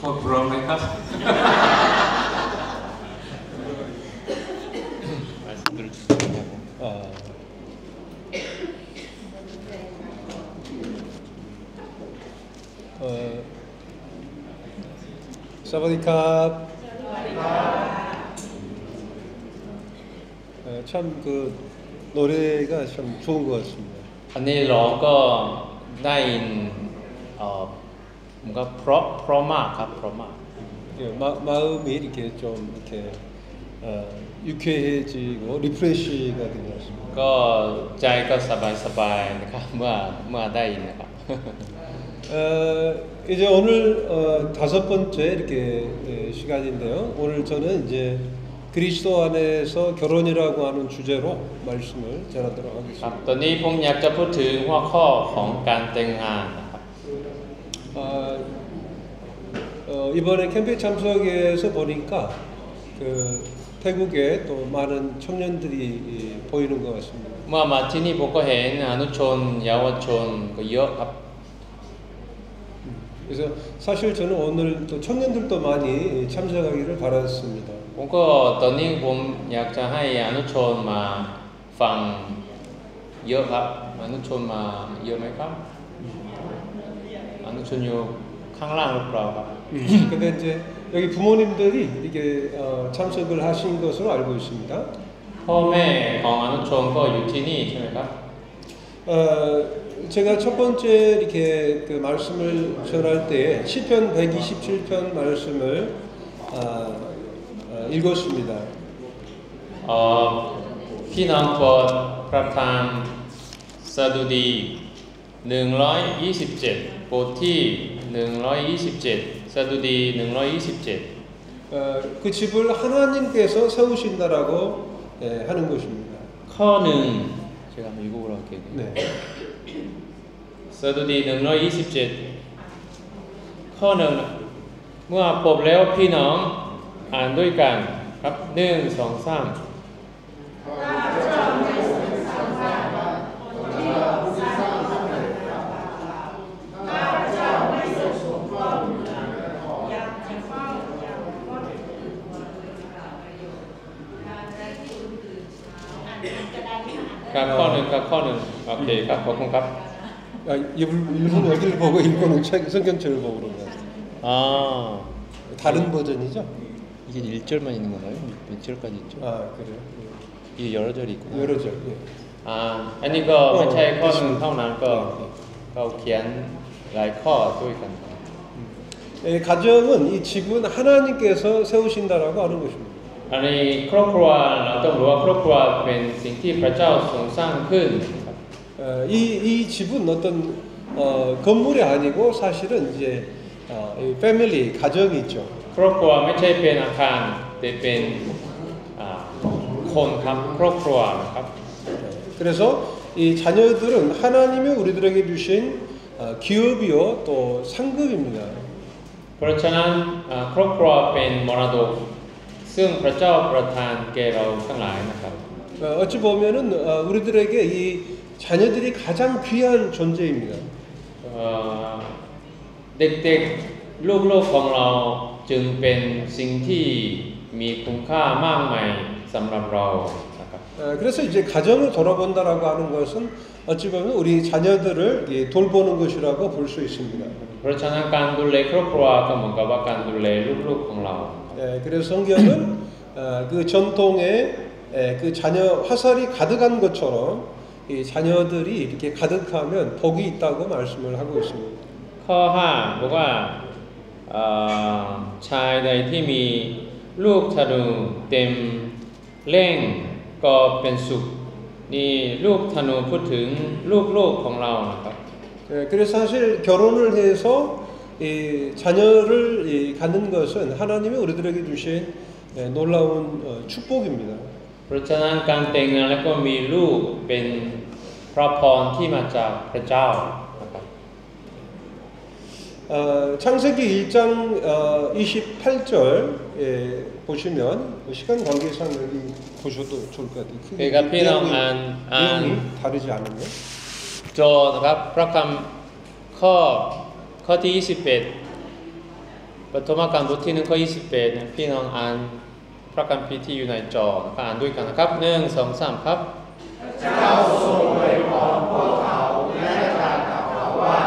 กพร้อมไหมครับ 말씀들을 주시고 사바디캅. 참 그 노래가 참 좋은 것 같습니다. อันนี้ร้องก็ได้มันก็เพราะมากครับเพราะมาก 예, 마음이 이렇게 좀 이렇게 유쾌해지고 리프레시가 된 것 같습니다. ก็ใจก็สบายๆนะครับเมื่อได้ยินนะครับ 이제 오늘 5번째 이렇게 시간인데요. 오늘 저는 이제 그리스도 안에서 결혼이라고 하는 주제로 말씀을 전하도록 ครับ 하겠습니다. ตอนนี้ผมอยากจะพูดถึงหัวข้อของการแต่งงานนะครับ 이번에 캠페인 참석에서 보니까 그 태국에 또 많은 청년들이 보이는 것 같습니다. เมื่อมาที่นี่ผมก็เห็นอนุชนเยาวชนก็เยอะครับ 그래서 사실 저는 오늘 또 청년들도 많이 참석하기를 바랐습니다. ผมก็ตอนนี้ผมอยากจะให้อนุชนมาฟังเยอะครับอนุชนมาเยอะไหมครับอนุชนอยู่ข้างล่างหรือเปล่าครับ 근데 이제 여기 부모님들이 이게 참석을 하신 것으로 알고 있습니다. พ่อแม่ของอนุชนก็อยู่ที่นี่ใช่ไหมครับ 제가 첫 번째 이렇게 그 말씀을 전할 때에 시편 127편 말씀을 읽었습니다. พี่น้องโปรดพระธรรมสดุดี127บทที่127สดุดี127 그 집을 하나님께서 세우신다라고 하는 것입니다. ข้อหนึ่ง제가 한번 읽어보도록 할게요. 네. สดุดี127ข้อหนึ่งเมื่อพบแล้วพี่น้องอ่านด้วยกันครับ1 2 3ครับข้อหนึ่งครับข้อหนึ่งโอเคครับขอบคุณครับ 일본 여기를 보고 일본은 성경책을 보고 그런 것 같아요. 아 다른 버전이죠? 이게 1절만 있는 건가요? 몇 절까지 있죠? 아 그래요? 이게 여러 절이 있구나. 여러 절. 예. อันนี้ก็ไม่ใช่ข้อหนึ่งเท่านั้นก็เขียนหลายข้อด้วยกัน 가정은 이 집은 하나님께서 세우신다라고 하는 것입니다. อันนี้ครอบครัวเราต้องรู้ว่าครอบครัวเป็นสิ่งที่พระเจ้าทรงสร้างขึ้น 이 집은 어떤 건물이 아니고 사실은 이제 패밀리 가정이 있죠. ครอบครัวไม่ใช่เป็นอาคารแต่เป็นคนครับครอบครัวนะครับ 그래서 이 자녀들은 하나님이 우리들에게 주신 기업이요 또 상급입니다. เพราะฉะนั้นครอบครัวเป็นมรดกซึ่งพระเจ้าประทานแก่เราทั้งหลายนะครับ 어찌 보면은 우리들에게 이 자녀들이 가장 귀한 존재입니다. เด็กๆลูกๆของเราจึงเป็นสิ่งที่มีคุณค่ามากมายสำหรับเรานะครับ 그래서 이제 가정을 돌아본다라고 하는 것은 어찌 보면 우리 자녀들을 돌보는 것이라고 볼 수 있습니다. เพราะฉะนั้นการดูแลครอบครัวก็เหมือนกับว่าการดูแลลูกๆของเรา 그래서 성경은 그 전통의 그 자녀 화살이 가득한 것처럼 이 자녀들이 이렇게 가득하면 복이 있다고 말씀을 하고 있습니다. ข้อ5บอกว่าชายใดที่มีลูกธนูเต็มเล่งก็เป็นสุขนี่ลูกธนูพูดถึงลูกๆของเรานะครับ 그래서 사실 결혼을 해서 이 자녀를 갖는 것은 하나님이 우리들에게 주신 놀라운 축복입니다. เพราะฉะนั้นการแต่งงานแล้วก็มีลูกเป็นพระพรที่มาจากพระเจ้านะครับ 창세기 1장 28절에 보시면 시간 관계상 여기 보셔도 좋을 것 같아요. 그러니까 필요한 내용이 다르지 않으면 โจนะครับพระคำข้อที่21 ปฐมกาลบทที่1ข้อ28นะพี่น้องอ่านพระคัมภีร์ที่อยู่ในจอนะครับอ่านด้วยกันนะครับ1 2 3ครับเจ้าทรงอวยพรพวกเขาและตรัสกับเขาว่า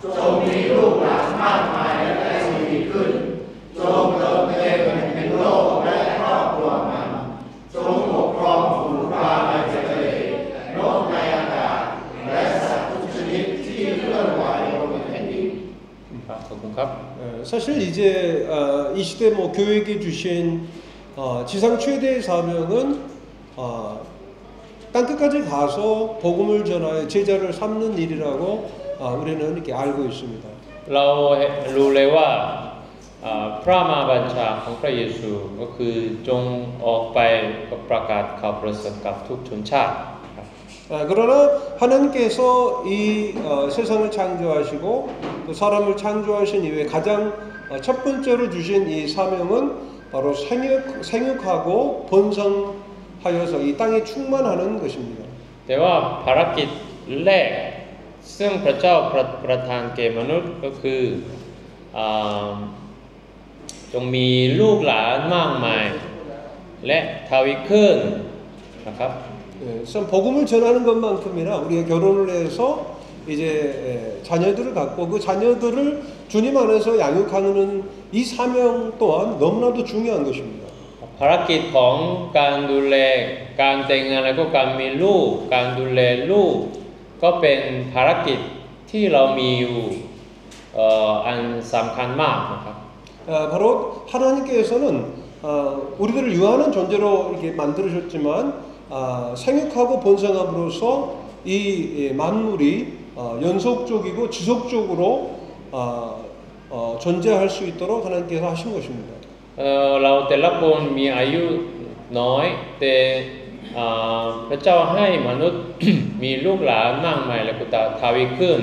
จงมีลูกหลานมากมายและทวีขึ้นจงเติมเต็มแห่งโลกและครอบครัวมันจงปกครองฝูงปลาในทะเลนกในอากาศและสัตว์ทุกชนิดที่เคลื่อนไหวบนแผ่นดิน ขอบคุณครับ 사실 이제 이 시대 뭐 교회에게 주신 지상 최대의 사명은 땅끝까지 가서 복음을 전하여 제자를 삼는 일이라고 우리는 이렇게 알고 있습니다. เรารู้เลยว่าพระมหาบัญชาของพระเยซูก็คือจงออกไปประกาศข่าวประเสริฐกับทุกชนชาติ 그러나 하나님께서 이 세상을 창조하시고 또 사람을 창조하신 이후에 가장 첫 번째로 주신 이 사명은 바로 생육하고 번성하여서 이 땅에 충만하는 것입니다. แต่ว่าภารกิจแรกซึ่งพระเจ้าประทานแก่มนุษย์ก็คือจงมีลูกหลานมากมายและทวีขึ้นนะครับ 참 복음을 전하는 것만큼이나 우리가 결혼을 해서 이제 자녀들을 갖고 그 자녀들을 주님 안에서 양육하는 이 사명 또한 너무나도 중요한 것입니다. ภารกิจของการดูแลการแต่งงานและก็การมีลูกการดูแลลูกก็เป็นภารกิจที่เรามีอยู่อันสำคัญมากนะครับ 바로 하나님께서는 우리들을 유하는 존재로 이렇게 만들으셨지만 생육하고 번성함으로써 이 만물이 연속적이고 지속적으로 존재할 수 있도록 하나님께서 하신 것입니다. เราแต่ละคนมีอายุน้อยแต่พระเจ้าให้มนุษย์ มีลูกหลานมากมายและก็ทวีขึ้น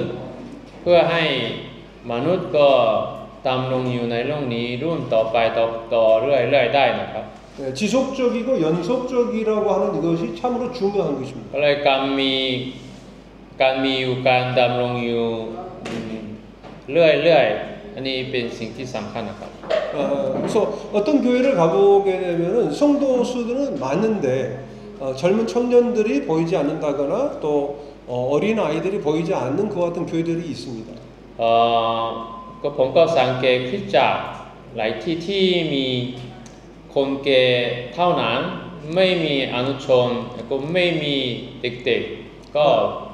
เพื่อให้มนุษย์ก็ดำรงอยู่ในโลกนี้รุ่นต่อไปต่อเรื่อยๆได้นะครับ 지속적이고 연속적이라고 하는 이것이 참으로 중요한 것입니다. ก็เลยการมีอยู่การดำรงอยู่เรื่อยๆอันนี้เป็นสิ่งที่สำคัญนะครับ 그래서 어떤 교회를 가보게 되면은 성도 수들은 많은데 젊은 청년들이 보이지 않는다거나 또 어린 아이들이 보이지 않는 그 같은 교회들이 있습니다. ก็ผมก็สังเกตคริสตจักรหลายที่มีคนแก่เท่านั้นไม่มีอนุชนก็ไม่มีเด็กๆก็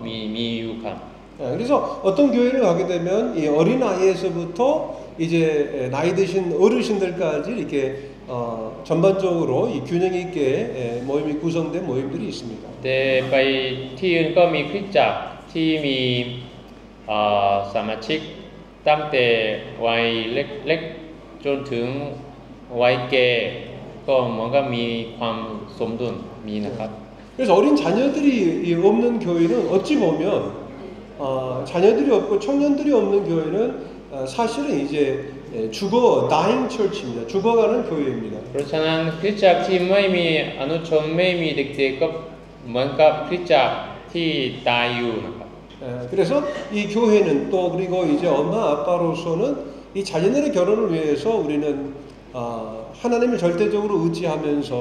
มีอยู่ครับ 그래서 어떤 교회를 가게 되면 이 어린 아이에서부터 이제 나이 드신 어르신들까지 이렇게 전반적으로 이 균형 있게 모임이 구성된 모임들이 있습니다. แต่ไปที่อื่นก็มีคริสตจักรที่มีสมาชิกตั้งแต่วัยเล็กๆจนถึงวัยแก่ก็เหมือนกับมีความสมดุลมีนะครับ 그래서 어린 자녀들이 없는 교회는 어찌 보면 자녀들이 없고 청년들이 없는 교회는 사실은 이제 죽어 dying church입니다. 죽어가는 교회입니다. เพราะฉะนั้นคริสตจักรที่ไม่มีอนุชนไม่มีเด็กๆก็เหมือนกับคริสตจักรที่ตายอยู่นะครับ 그래서 이 교회는 또 그리고 이제 엄마 아빠로서는 이 자녀들의 결혼을 위해서 우리는 하나님을 절대적으로 의지하면서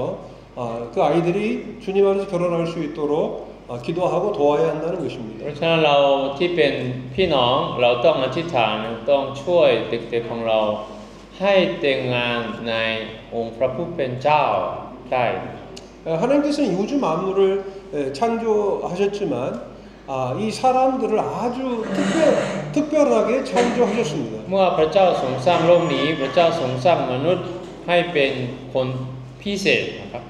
그 아이들이 주님 안에서 결혼할 수 있도록 기도하고 도와야 한다는 것입니다. เพราะฉะนั้นเราที่เป็นพี่น้องเราต้องอธิษฐานต้องช่วยเด็กๆของเราให้แต่งงานในองค์พระผู้เป็นเจ้าได้ 하나님께서는 이 우주 만물을 창조하셨지만 이 사람들을 아주 특별하게 창조하셨습니다. เมื่อพระเจ้าทรงสร้างโลกนี้พระเจ้าทรงสร้างมนุษย์ให้เป็นคนพิเศษนะครับ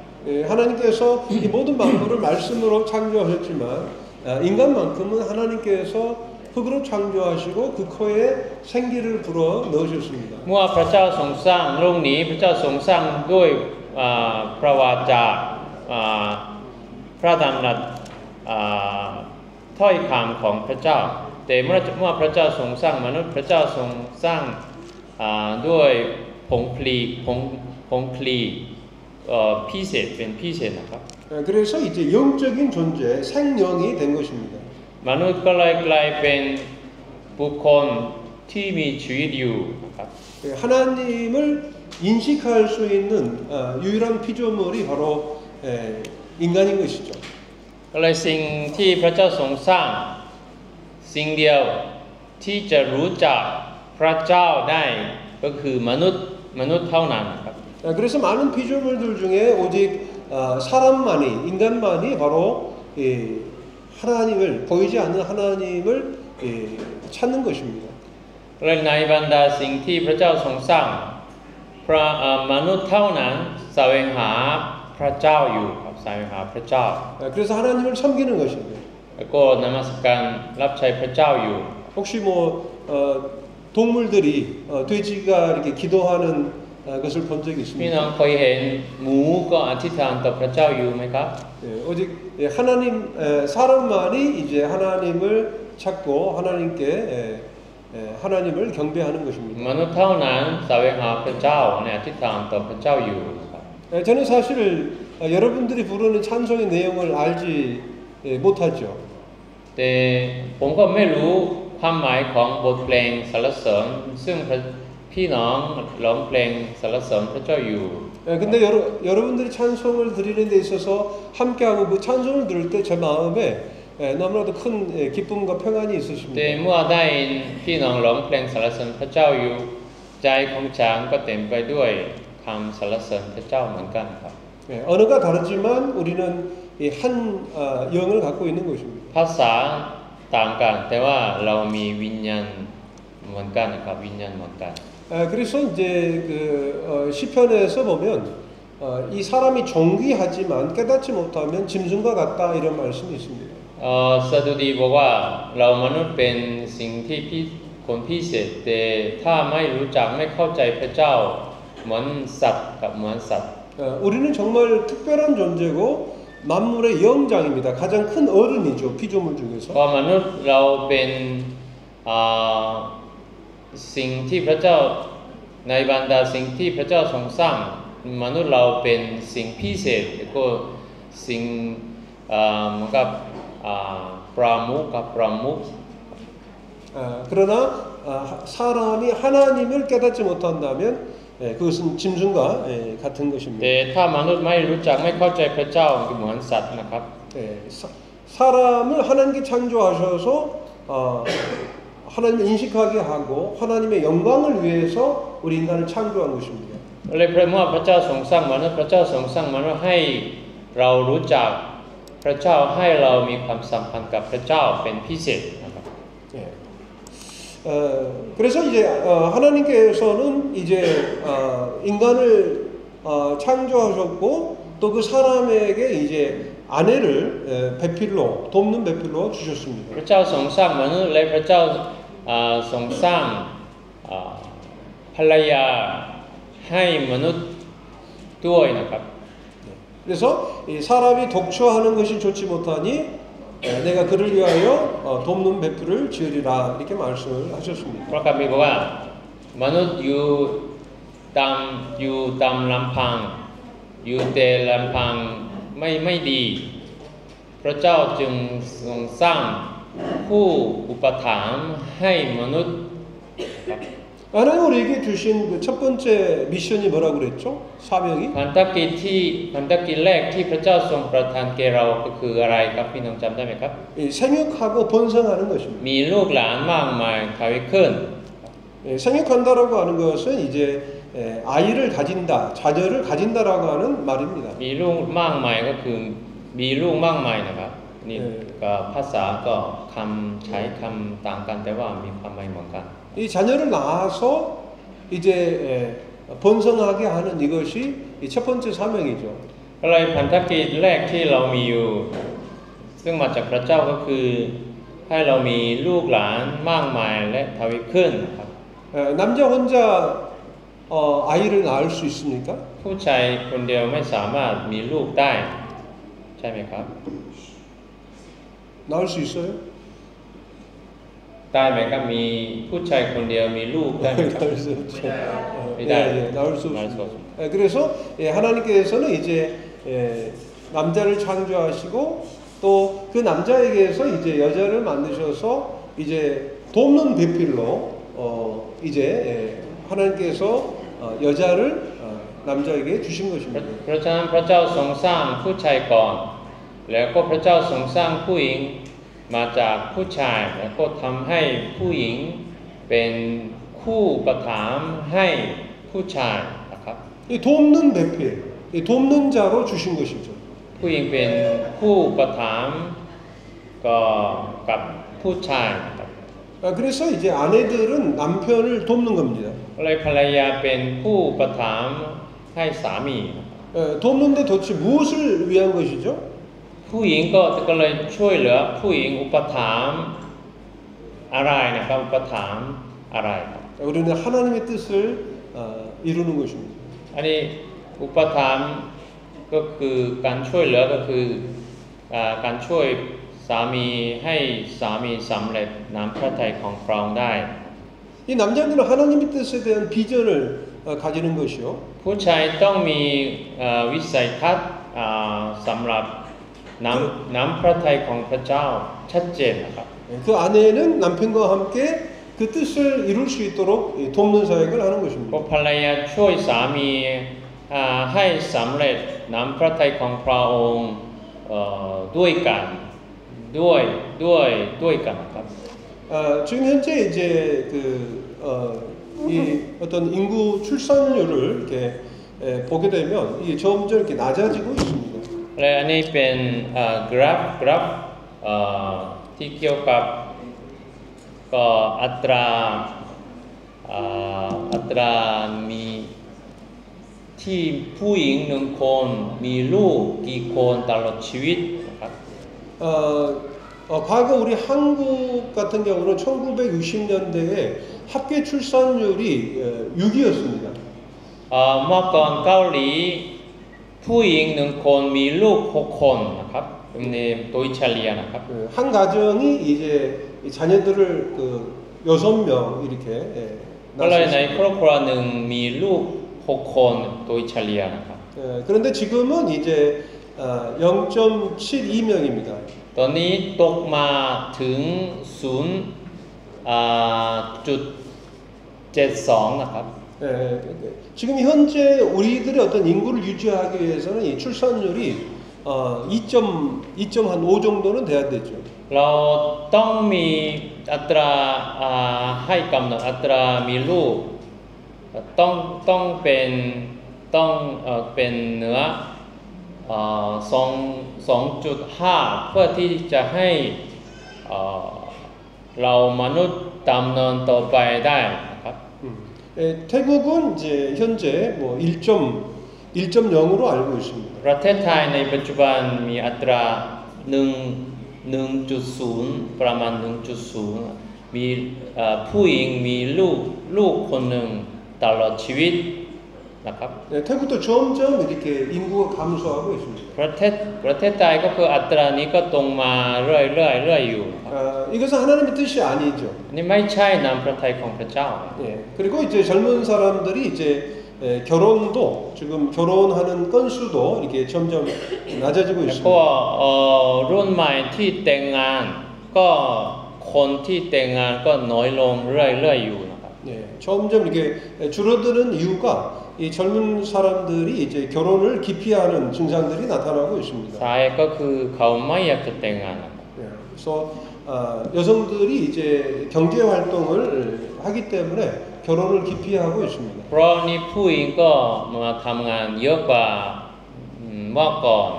하나님께서 이 모든 만물을 말씀으로 창조하셨지만 인간만큼은 하나님께서 흙으로 창조하시고 그 코에 생기를 불어 넣으셨습니다. เมื่อพระเจ้าทรงสร้างโลกนี้พระเจ้าทรงสร้างด้วยพระวาจาพระดำรัสถ้อยคำของพระเจ้าแต่เมื่อพระเจ้าทรงสร้างมนุษย์พระเจ้าทรงสร้างด้วยผงพลีพิเศษเป็นพิเศษนะครับ 그래서 이제 영적인 존재, 생명이 된 것입니다. มนุษย์ก็เลยกลายเป็นบุคคลที่มีชีวิตอยู่นะครับ นะครับ 하나님을 인식할 수 있는 유일한 피조물이 바로 인간인 것이죠. ก็เลยสิ่งที่พระเจ้าทรงสร้างสิ่งเดียวที่จะรู้จักพระเจ้าได้ก็คือมนุษย์เท่านั้นครับ 그래서 많은 피조물들 중에 오직 사람만이 인간만이 바로 하나님을 보이지 않는 하나님을 찾는 것입니다. และในบรรดาสิ่งที่พระเจ้าทรงสร้างมนุษย์เท่านั้นแสวงหาพระเจ้าอยู่ครับแสวงหาพระเจ้า 그래서 하나님을 섬기는 것입니다. แล้วก็นมัสการรับใช้พระเจ้าอยู่ 혹시 뭐 동물들이 돼지가 이렇게 기도하는 것을 본 적이 พี่น้อง 있습니다. เคยเห็นหมูก็อธิษฐานต่อพระเจ้าอยู่ไหมครับ 오직 하나님 사람만이 이제 하나님을 찾고 하나님께 하나님을 경배하는 ม 것입니다. นุษย์เท่านั้นแสวงหาพระเจ้าในอธิษฐานต่อพระเจ้าอยู่ครับ 저는 사실 여러분들이 부르는 찬송의 내용을 알지 못하죠. แต่ผมก็ไม่รู้ความหมายของบทเพลงสรรเสริญซึ่งพี่น้องร้องเพลงสรรเสริญพระเจ้าอยู่ 근데 여러분들이 찬송을 드리는 데 있어서 함께하고 그 찬송을 들을 때 제 마음에 너무나도 큰 기쁨과 평안이 แต่ 있으십니다. เมื่อได้พี่น้องร้องเพลงสรรเสริญพระเจ้าอยู่ใจของฉันก็เต็มไปด้วยคำสรรเสริญพระเจ้าเหมือนกันครับ 언어가 다르지만 우리는 한 영을 갖고 있는 것입니다. ภาษาต่างกันแต่ว่าเรามีวิญญาณเหมือนกันนะครับวิญญาณเหมือนกัน 그래서 이제 그 시편에서 보면 이 사람이 존귀하지만 깨닫지 못하면 짐승과 같다 이런 말씀이 있습니다. สดุดีบอกว่าเรามนุษย์เป็นสิ่งที่คนพิเศษแต่ถ้าไม่รู้จักไม่เข้าใจพระเจ้าเหมือนสัตว์กับเหมือนสัตว์ 우리는 정말 특별한 존재고 만물의 영장입니다. 가장 큰 어른이죠. 피조물 เพ 중에서. ราะมนุษย์เราเป็นสิ่งที่พระเจ้าในบรรดาสิ่งที่พระเจ้าทรงสร้างมนุษย์เราเป็นสิ่งพิเศษแล้วก็สิ่งเหมือนกับปรามุขกับปรามุข 그러나 사람이 하나님을 깨닫지 못한다면 그것은 짐승과 같은 แต่ 것입니다. ถ้ามนุษย์ไม่รู้จักไม่เข้าใจพระเจ้าก็เหมือนสัตว์นะครับ 사람을 하나님께 창조하셔서 하나님을 인식하게 하고 하나님의 영광을 위해서 우리 인간을 창조한 것입니다. เลยเพราะเมื่อพระเจ้าทรงสร้างมนุษย์พระเจ้าทรงสร้างมนุษย์ให้เรารู้จักพระเจ้าให้เรามีความสัมพันธ์กับพระเจ้าเป็นพิเศษนะครับ 그래서 이제 하나님께서는 이제 인간을 창조하셨고 또 그 사람에게 이제 아내를 배필로 돕는 배필로 주셨습니다. พระเจ้าทรงสร้างมนุษย์และพระเจ้าทรงสร้างภรรยาให้มนุษย์ด้วยนะครับ 그래서 이 사람이 독처하는 것이 좋지 못하니 내가 그를 위하여 돕는 배필을 지으리라 이렇게 말씀을 하셨습니다. เพราะคัมภีร์บอกว่ามนุษย์อยู่ตามลำพังอยู่แต่ลำพังไม่ดีพระเจ้าจึงทรงสร้างผู้อุปถัมภ์ให้มนุษย์ 하나님 우리에게 주신 그 첫 번째 미션이 뭐라고 그랬죠? 사명이? พันธกิจแรกที่พระเจ้าทรงประทานแก่เราก็คืออะไรครับพี่น้องจำได้ไหมครับ 생육하고 번성하는 것입니다. มีลูกหลานมากมายทวีขึ้น 생육한다라고 하는 것은 이제 아이를 가진다, 자녀를 가진다라고 하는 말입니다. มีลูกมากมายก็คือมีลูกมากมายนะครับนี่ก็ภาษาก็คำใช้คำต่างกันแต่ว่ามีความหมายเหมือนกัน 이 자녀를 낳아서 이제 번성하게 하는 이것이 첫 번째 사명이죠. อะไรพันธกิจแรกที่เรามีอยู่ซึ่งมาจากพระเจ้าก็คือให้เรามีลูกหลานมากมายและทวีขึ้นครับ 남자 혼자 아이를 낳을 수 있습니까? ผู้ชายคนเดียวไม่สามารถมีลูกได้ใช่ไหมครับ 낳을 수 있어요? ได้ไหมครับมีผู้ชายคนเดียวมีลูกได้ไหมครับ 낳을 수 없죠. 미달. 낳을 수 낳을 수 없습니다. 그래서 하나님께서는 이제 남자를 창조하시고 또 그 남자에게서 이제 여자를 만드셔서 이제 돕는 배필로 이제 하나님께서 여자를 남자에게 주신 것입니다. เพราะฉะนั้นพระเจ้าทรงสร้างผู้ชายก่อน แล้วก็พระเจ้าทรงสร้างผู้หญิงมาจากผู้ชาย แล้วก็ทำให้ผู้หญิงเป็นคู่ประถามให้ผู้ชายนะครับ 이 돕는 배필, 이 돕는 자로 주신 것이죠. ผู้หญิงเป็นคู่ประถามก็กับผู้ชายนะครับ 그래서 이제 아내들은 남편을 돕는 겁니다. เลยภรรยาเป็นผู้ประถามให้สามี 돕는데 도대체 무엇을 위한 것이죠? ผู้หญิงก็เลยช่วยเหลือผู้หญิงอุปถัมภ์อะไรนะครับอุปถัมภ์อะไรครับ 우리는 하나님의 뜻을 이루는 것입니다. อันนี้อุปถัมภ์ก็คือการช่วยเหลือก็คือการช่วยสามีให้สามีสำเร็จน้ำพระทัยของพระองค์ได้ 이 남자들은 하나님의 뜻에 대한 비전을 가지는 것이요. ผู้ชายต้องมีวิสัยทัศน์สำหรับน้ำพระทัยของพระเจ้าชัดเจนนะครับ 그 아내는 남편과 함께 그 뜻을 이룰 수 있도록 돕는 사역을 하는 ก็ 것입니다. ภรรยาช่วยสามีให้สำเร็จน้ำพระทัยของพระองค์ด้วยกันด้วยกันครับ 지금 현재 이제 이 어떤 인구 출산율을 이렇게 보게 되면 이게 점점 이렇게 낮아지고 있습니다. และอันนี้เป็นกราฟที่เกี่ยวกับก็อัตรามีที่ผู้หญิงหนึ่งคนมีลูกกี่คนตลอดชีวิตนะครับ 과거 우리 한국 같은 경우는 1960년대에 합계 출산율이 6이었습니다. เมื่อก่อนเกาหลีผู้หญิงหนึ่งคนมีลูก6คนนะครับในโดยเฉลี่ยนะครับ 한 가정이 이제 자녀들을 6명 이렇게 ก็เลยใน 낳았습니다. ครอบครัวหนึ่งมีลูก6คนโดยเฉลี่ยนะครับ 그런데 지금은 이제 0.72명입니다. ตอนนี้ตกมาถึง0.72นะครับ 지금 현재 우리들의 어떤 인구를 유지하기 위해서는 이 출산율이 2.5 정도는 돼야 되죠. เราต้องมีอัตราให้กำหนดอัตรามีลูกต้องเป็นเหนือ2.5 เพื่อที่จะให้เรามนุษย์ดำเนินต่อไปได้นะครับ 태국은 이제 현재 뭐 1.0으로 알고 있습니다. ประเทศไทยในปัจจุบันมีอัตรา 1.0 ประมาณ 1.0 มีผู้หญิงมีลูกคนหนึ่งตลอดชีวิตนะครับ 태국도 점점 이렇게 인구가 감소하고 있습니다. ประเทศไทยก็คืออัตรานี้ก็ตรงมาเรื่อยอยู่ครับ 이것은 하나님의 뜻이 아니죠. นี่ไม่ใช่น้ำพระทัยของพระเจ้า 그리고 이제 젊은 사람들이 이제 결혼도 지금 결혼하는 건수도 이렇게 점점 낮아지고 แล้ว 있습니다. ก็รุ่นใหม่ที่แต่งงานก็คนที่แต่งงานก็น้อยลงเรื่อยอยู่นะครับ 점점 이렇게 줄어드는 이유가 이 젊은 사람들이 이제 결혼을 기피하는 증상들이 나타나고 있습니다. สาเหตุก็คือเขาไม่อยากจะแต่งงานนะครับ 그래서 여성들이 이제 경제 활동을 하기 때문에 결혼을 기피하고 있습니다. เพราะนี่ผู้หญิงก็มาทำงานเยอะกว่าเมื่อก่อน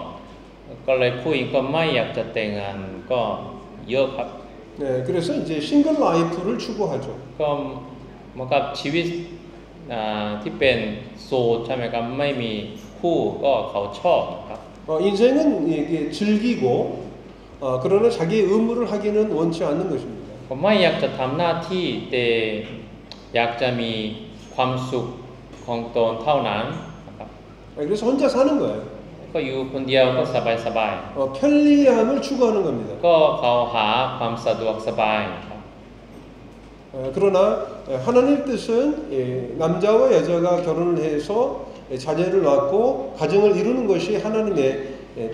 ก็เลยผู้หญิงก็ไม่อยากจะแต่งงานก็เยอะครับ 그래서 이제 싱글 라이프를 추구하죠. ก็เหมือนกับชีวิตที่เป็นโสดใช่ไหมครับไม่มีคู่ก็เขาชอบครับ 인생은 이게 즐기고 그러나 자기의 의무를 하기는 원치 않는 것입니다. ผมไม่อยากจะทำหน้าที่แต่อยากจะมีความสุขของตนเท่านั้นนะครับ 그래서 혼자 사는 거예요. ก็อยู่คนเดียวก็สบาย 편리함을 추구하는 겁니다. ก็เขาหาความสะดวกสบายครับ 그러나 하나님 뜻은 남자와 여자가 결혼을 해서 자녀를 낳고 가정을 이루는 것이 하나님의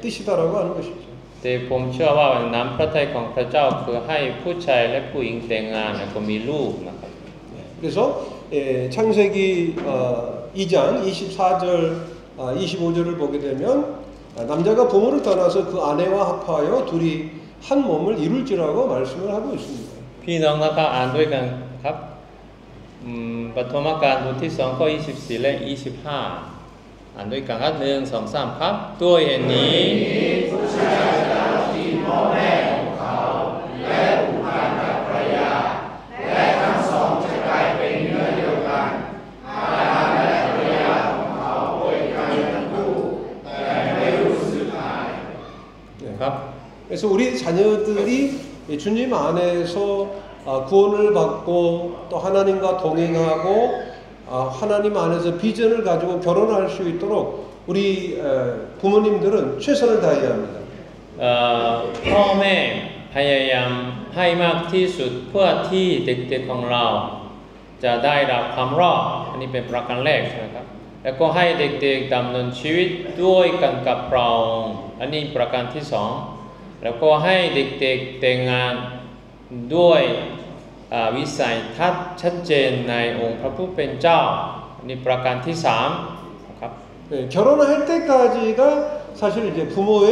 뜻이다라고 하는 것이죠. แต่ผมเชื่อว่าน้ำพระทัยของพระเจ้าคือให้ผู้ชายและผู้หญิงแต่งงานแล้วก็มีลูกนะครับ 그래서 창세기 2장 24절 25절을 보게 되면 남자가 부모를 떠나서 그 아내와 합하여 둘이 한 몸을 이룰지라고 말씀을 하고 있습니다. พี่น้องนะครับอ่านด้วยกันครับปฐมกาลบทที่2ข้อ24และ25อ่านด้วยกันครับ1 2 3ครับด้วยเหตุนี้ ผู้ชายจะทิ้งพ่อแม่ของเขาและผูกพันกับภรรยาและทั้งสองจะกลายเป็นเนื้อเดียวกันอาดัมและภรรยาของเขาป่วยกันทั้งคู่แต่ไม่รู้สึกหาย ครับ 그래서 우리 자녀들이 주님 안에서 구원을 받고 또 하나님과 동행하고 하나님 안에서 비전을 가지고 결혼할 수 있도록 우리 부모님들은 최선을 다해야 합니다. พ่อแม่พยายามให้มากที่สุดเพื่อที่เด็กๆของเราจะได้รับความรอดอันนี้เป็นประการแรกใช่ไหมครับแล้วก็ให้เด็กๆดำเนินชีวิตด้วยกันกับเราอันนี้ประการที่2แล้วก็ให้เด็กๆแต่งงานด้วยวิสัยทัศน์ชัดเจนในองค์พระผู้เป็นเจ้าอันนี้ประการที่3ครับ 네, 결혼할 때까지가 사실 이제 부모의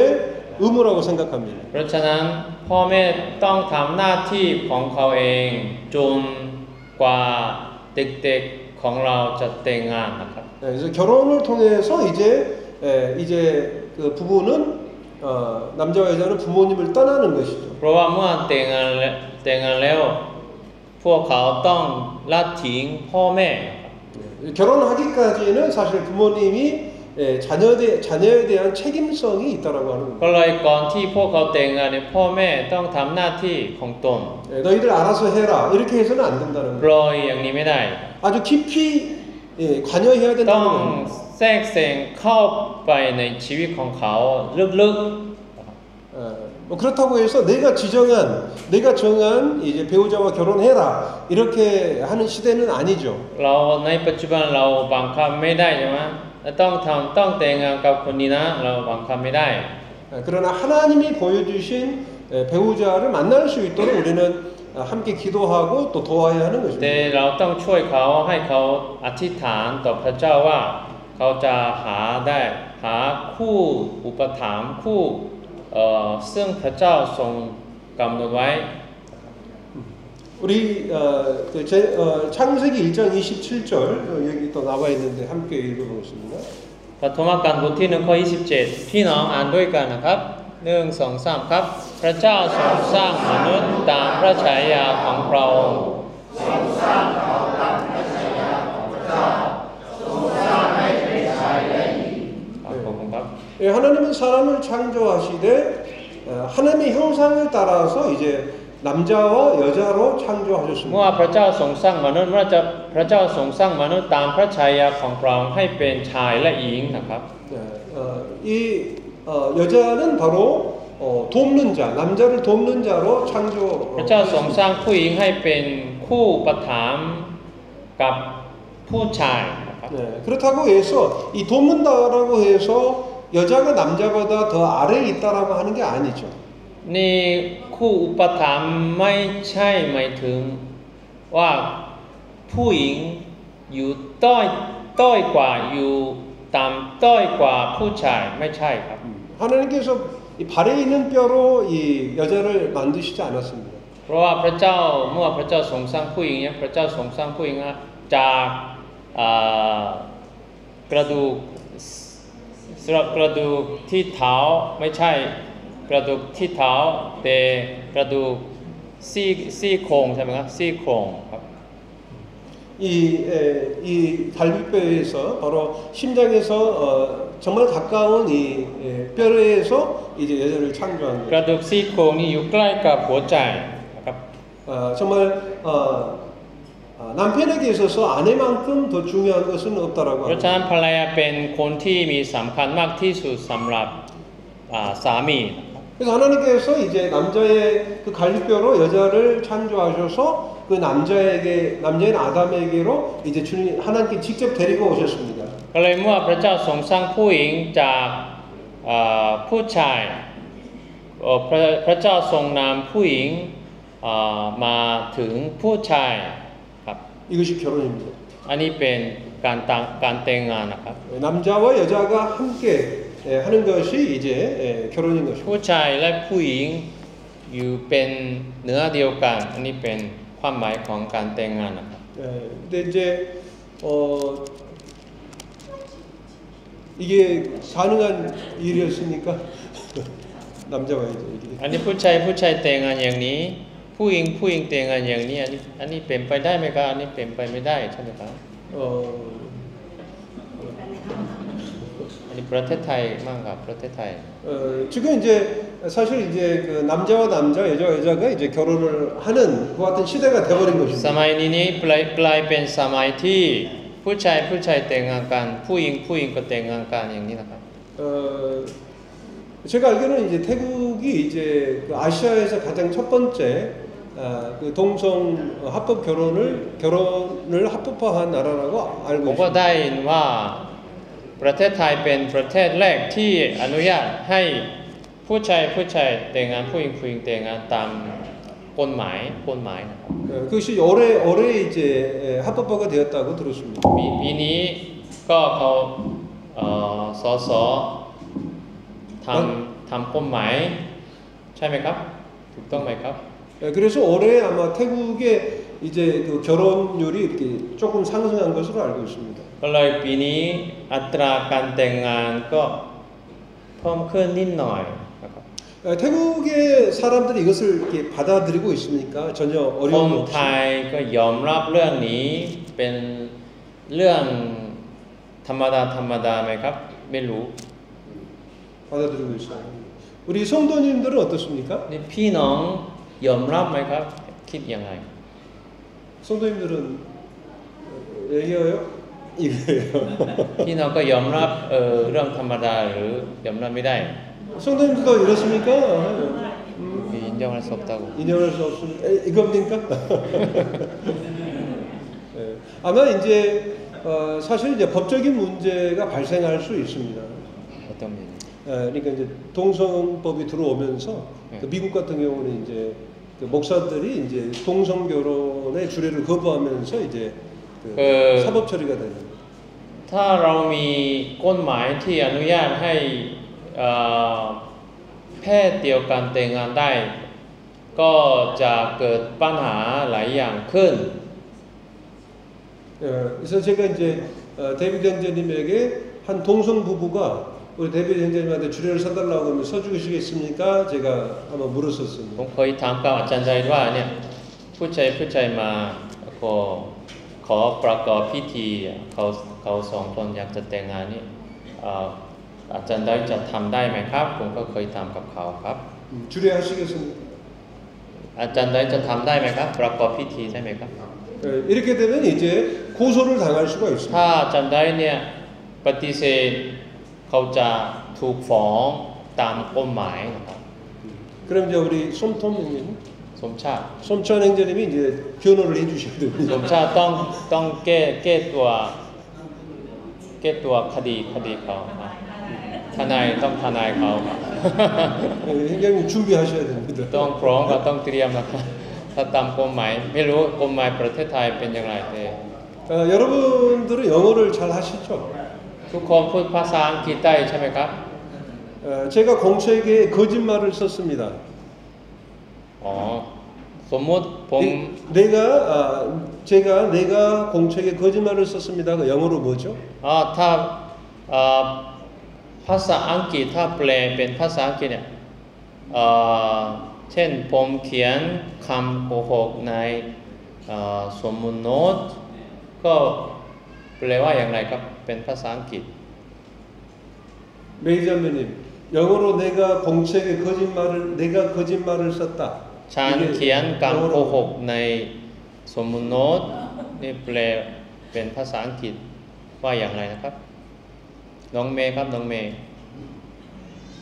의무라고 생각합니다. เพราะฉะนั้นพ่อแม่ต้องทำหน้าที่ของเขาเองจนกว่าเด็กๆของเราจะแต่งงานนะครับ 네, 그래서 결혼을 통해서 이제 그 부부는 남자와 여자는 부모님을 떠나는 것이죠. เพราะว่าเมื่อแต่งงานแล้วพวกเขาต้องละทิ้งพ่อแม่ 결혼하기까지는 사실 부모님이 자녀에 대한 책임성이 있다라고 하는 ก็ 겁니다. เลยก่อนที่พวกเขาแต่งงานเนี่ยพ่อแม่ต้องทำหน้าที่ของตน 너희들 알아서 해라 이렇게 해서는 안 된다는 ป 거예요. ล่อยอย่างนี้ไม่ได้ 아주 깊이 관여해야 ต้อง 된다는 거예요. แทรกแซงเข้าไปในชีวิตของเขาลึก 뭐 그렇다고 해서 내가 정한 이제 배우자와 결혼해라 이렇게 하는 시대는 아니죠. ๆเราในปัจจุบันเราบังคับไม่ได้ใช่ไหมต้องแต่งงานกับคนนี้นะเราบังคับไม่ได้ 그러나 하나님이 보여주신 배우자를 만날 수 있도록 우리는 함께 기도하고 또 도와야 하는 แต่ 것입니다. เราต้องช่วยเขาให้เขาอธิษฐานต่อพระเจ้าว่าเขาจะหาคู่อุปถัมภ์คู่ซึ่งพระเจ้าทรงกำหนดไว้ 우리 창세기 1장 27절 여기 또 나와 있는데 함께 읽어보겠습니다. ปฐมกาลบทที่1ข้อ27พี่น้องอ่านด้วยกันนะครับ1 2 3ครับพระเจ้าทรงสร้างมนุษย์ตามพระฉายาของพระองค์ ทรงสร้างเขาตามพระฉายาของพระเจ้าทรงสร้างให้เป็นชายและหญิง ขอบคุณครับ 하나님은 사람을 창조하시되 하나님의 형상을 따라서 이제 남자와 여자로 เมื่อ 창조하셨습니다. พระเจ้าทรงสร้างมนุษย์พระเจ้าทรงสร้างมนุษย์ตามพระฉายาของพระองค์ให้เป็นชายและหญิงนะครับ 이 여자는 바로 돕는 자, 남자를 돕는 자로 พระเจ้าทรง 창조. สร้างผู้หญิงให้เป็นคู่อุปถัมภ์กับผู้ชายนะครับ 그렇다고 해서 이 돕는다라고 해서 여자가 남자보다 더 아래에 있다라고 하는 게 아니죠. นี่คู่อุปถัมภ์ไม่ใช่หมายถึงว่าผู้หญิงอยู่ต้อยกว่าอยู่ต่ำต้อยกว่าผู้ชายไม่ใช่ครับ 하나님께서 이 발에 있는 뼈로 이 여자를 만드시지 않았습니다. เพราะว่าพระเจ้าเมื่อพระเจ้าทรงสร้างผู้หญิงเนี่ยพระเจ้าทรงสร้างผู้หญิงจากกระดูกที่เท้าไม่ใช่กระดูกที่เท้าแต่กระดูกซี่โครงใช่ไหมครับซี่โครงครับ 이 갈비뼈에서 바로 심장에서 정말 가까운 이 뼈에서 이제 여자를 창조한 กระ 거예요. ดูกซี่โครงนี่อยู่ใกล้กับหัวใจนะครับ 정말 남편에게 있어서 아내만큼 더 중요한 것은 없다라고 เพราะฉะนั้น 합니다. ภรรยาเป็นคนที่มีสำคัญมากที่สุดสำหรับสามี 그래서 하나님께서 이제 남자의 그 갈비뼈로 여자를 창조하셔서 그 남자인 아담에게로 이제 주님 하나님께 직접 데리고 오셨습니다. ก็เลยเมื่อพระเจ้าทรงสร้างผู้หญิงจากผู้ชายพระเจ้าทรงนำผู้หญิงมาถึงผู้ชายครับ 이것이 결혼입니다. อันนี้เป็นการแต่งงานนะครับ 남자와 여자가 함께 하는 것이 이제 결혼인 것입니다. ผู้ชายและผู้หญิงอยู่เป็นเนื้อเดียวกัน อันนี้เป็นความหมายของการแต่งงานนะครับ 근데 이제 이게 가능한 일이었으니까 남자와 이제 이렇게 อันนี้ผู้ชายแต่งงานอย่างนี้ผู้หญิงแต่งงานอย่างนี้อันนี้เป็นไปได้ไหมครับอันนี้เป็นไปไม่ได้ใช่ไหมครับ อันนี้ประเทศไทยมากครับประเทศไทย 지금 이제 사실 이제 그 남자와 남자, 여자와 여자가 이제 결혼을 하는 그 같은 시대가 돼버린 ส 것입니다. มัยนี้กลายเป็นสมัยที่ผู้ชายแต่งงานกันผู้หญิงก็แต่งงานกันอย่างนี้นะครับ 제가 알기로는 이제 태국이 이제 그 아시아에서 가장 첫 번째 그 동성 합법 결혼을 합법화한 나라라고 ผ 알고 มก็ 있습니다. ได้ยินว่าประเทศไทยเป็นประเทศแรกที่อนุญาตให้ผู้ชายแต่งงานผู้หญิงแต่งงานตามกฎหมายนะครับ 그것이 올해 이제 합법화가 되었다고 들었습니다. ปีนี้ก็เขาสสทำกฎหมายใช่ไหมครับถูกต้องไหมครับ 그래서 올해 아마 태국의 이제 그 결혼율이 이렇게 조금 상승한 것으로 알고 있습니다. ก็เลยปีนี้อัตราการแต่งงานก็เพิ่มขึ้นนิดหน่อยนะครับ 태국의 사람들이 이것을 이렇게 받아들이고 있습니까? 전혀 คน 어려움이 ไท 없이 ยก็ยอมรับเรื่องนี้เป็นเรื่องธรรมดาไหมครับไม่รู้ 받아들이고 있어요. 우리 성도님들은 어떻습니까? นี่พี่น้องยอมรับไหมครับคิดยังไง 성도님들은 얘기해요? 이거예요. พี่น้องก็ยอมรับเรื่องธรรมดาหรือยอมรับไม่ได้ 성도님들도 이렇습니까? 인정할 수 없다고. 인정할 수 없습니다. 이겁니까? 네. 아마 이제 사실 이제 법적인 문제가 발생할 수 있습니다. 어떤 문제? 그러니까 이제 동성법이 들어오면서 네. 그 미국 같은 경우는 이제 그 목사들이 이제 동성 결혼의 주례를 거부하면서 이제 그 사법 처리가 되는. ถ้าเรามีกฎหมายที่อนุญาตให้เพศเดียวกันแต่งงานได้ก็จะเกิดปัญหาหลายอย่างขึ้น 그래서 제가 이제 데이비드 형제님에게 한 동성 부부가 우리 데이비드 형제님한테 주례를 서달라고 하면 서주시겠습니까? 제가 한번 ผม 물었었습니다. เคยถามกับอาจารย์ใจว่าเนี่ยผู้ชายมาขอประกอบพิธีเขาสองคนอยากจะแต่งงานนี่อาจารย์ได้จะทำได้ไหมครับผมก็เคยทำกับเขาครับ 주례하시겠습니까? อาจารย์ได้จะทำได้ไหมครับประกอบพิธีใช่ไหมครับ 이렇게 되면 이제 고소를 당할 수가 ถ้า 있습니다. อาจารย์ได้เนี่ยปฏิเสธเขาจะถูกฟ้องตามกฎหมายนะครับ 그럼 이제 우리 솜톰 형님, สมชาติ 솜찬 형제님이 이제 변호를 해주셔야 ส 됩니다. มชาติต้องแก้ตัวคดีเขาครับทนายเขาครับ 형님 준비하셔야 됩니다. ต้องพร้อมก็ต้องเตรียมนะครับถ้าตามกฎหมายไม่รู้กฎหมายประเทศไทยเป็นอย่างไรแต่ 여러분들은 영어를 잘 하시죠? ทุกคนพูดภาษาอังกฤษได้ใช่ไหมครับ 제가 공책에 거짓말을 썼습니다. อ๋อสมมติผม 내가 공책에 거짓말을 썼습니다가 영어로 뭐죠? ถ้าภาษาอังกฤษถ้าแปลเป็นภาษาอังกฤษเนี่ยเช่นผมเขียนคำโกหกในสมมุติโน้ตก็แปลว่าอย่างไรครับเป็นภาษาอังกฤษ 메이저맨님, 영어로 내가 공책에 내가 거짓말을 썼다. ฉันเขียนคำโกหกในสมมุติโน้ตนี่แปลเป็นภาษาอังกฤษว่าอย่างไรนะครับน้องเมย์ครับน้องเมย์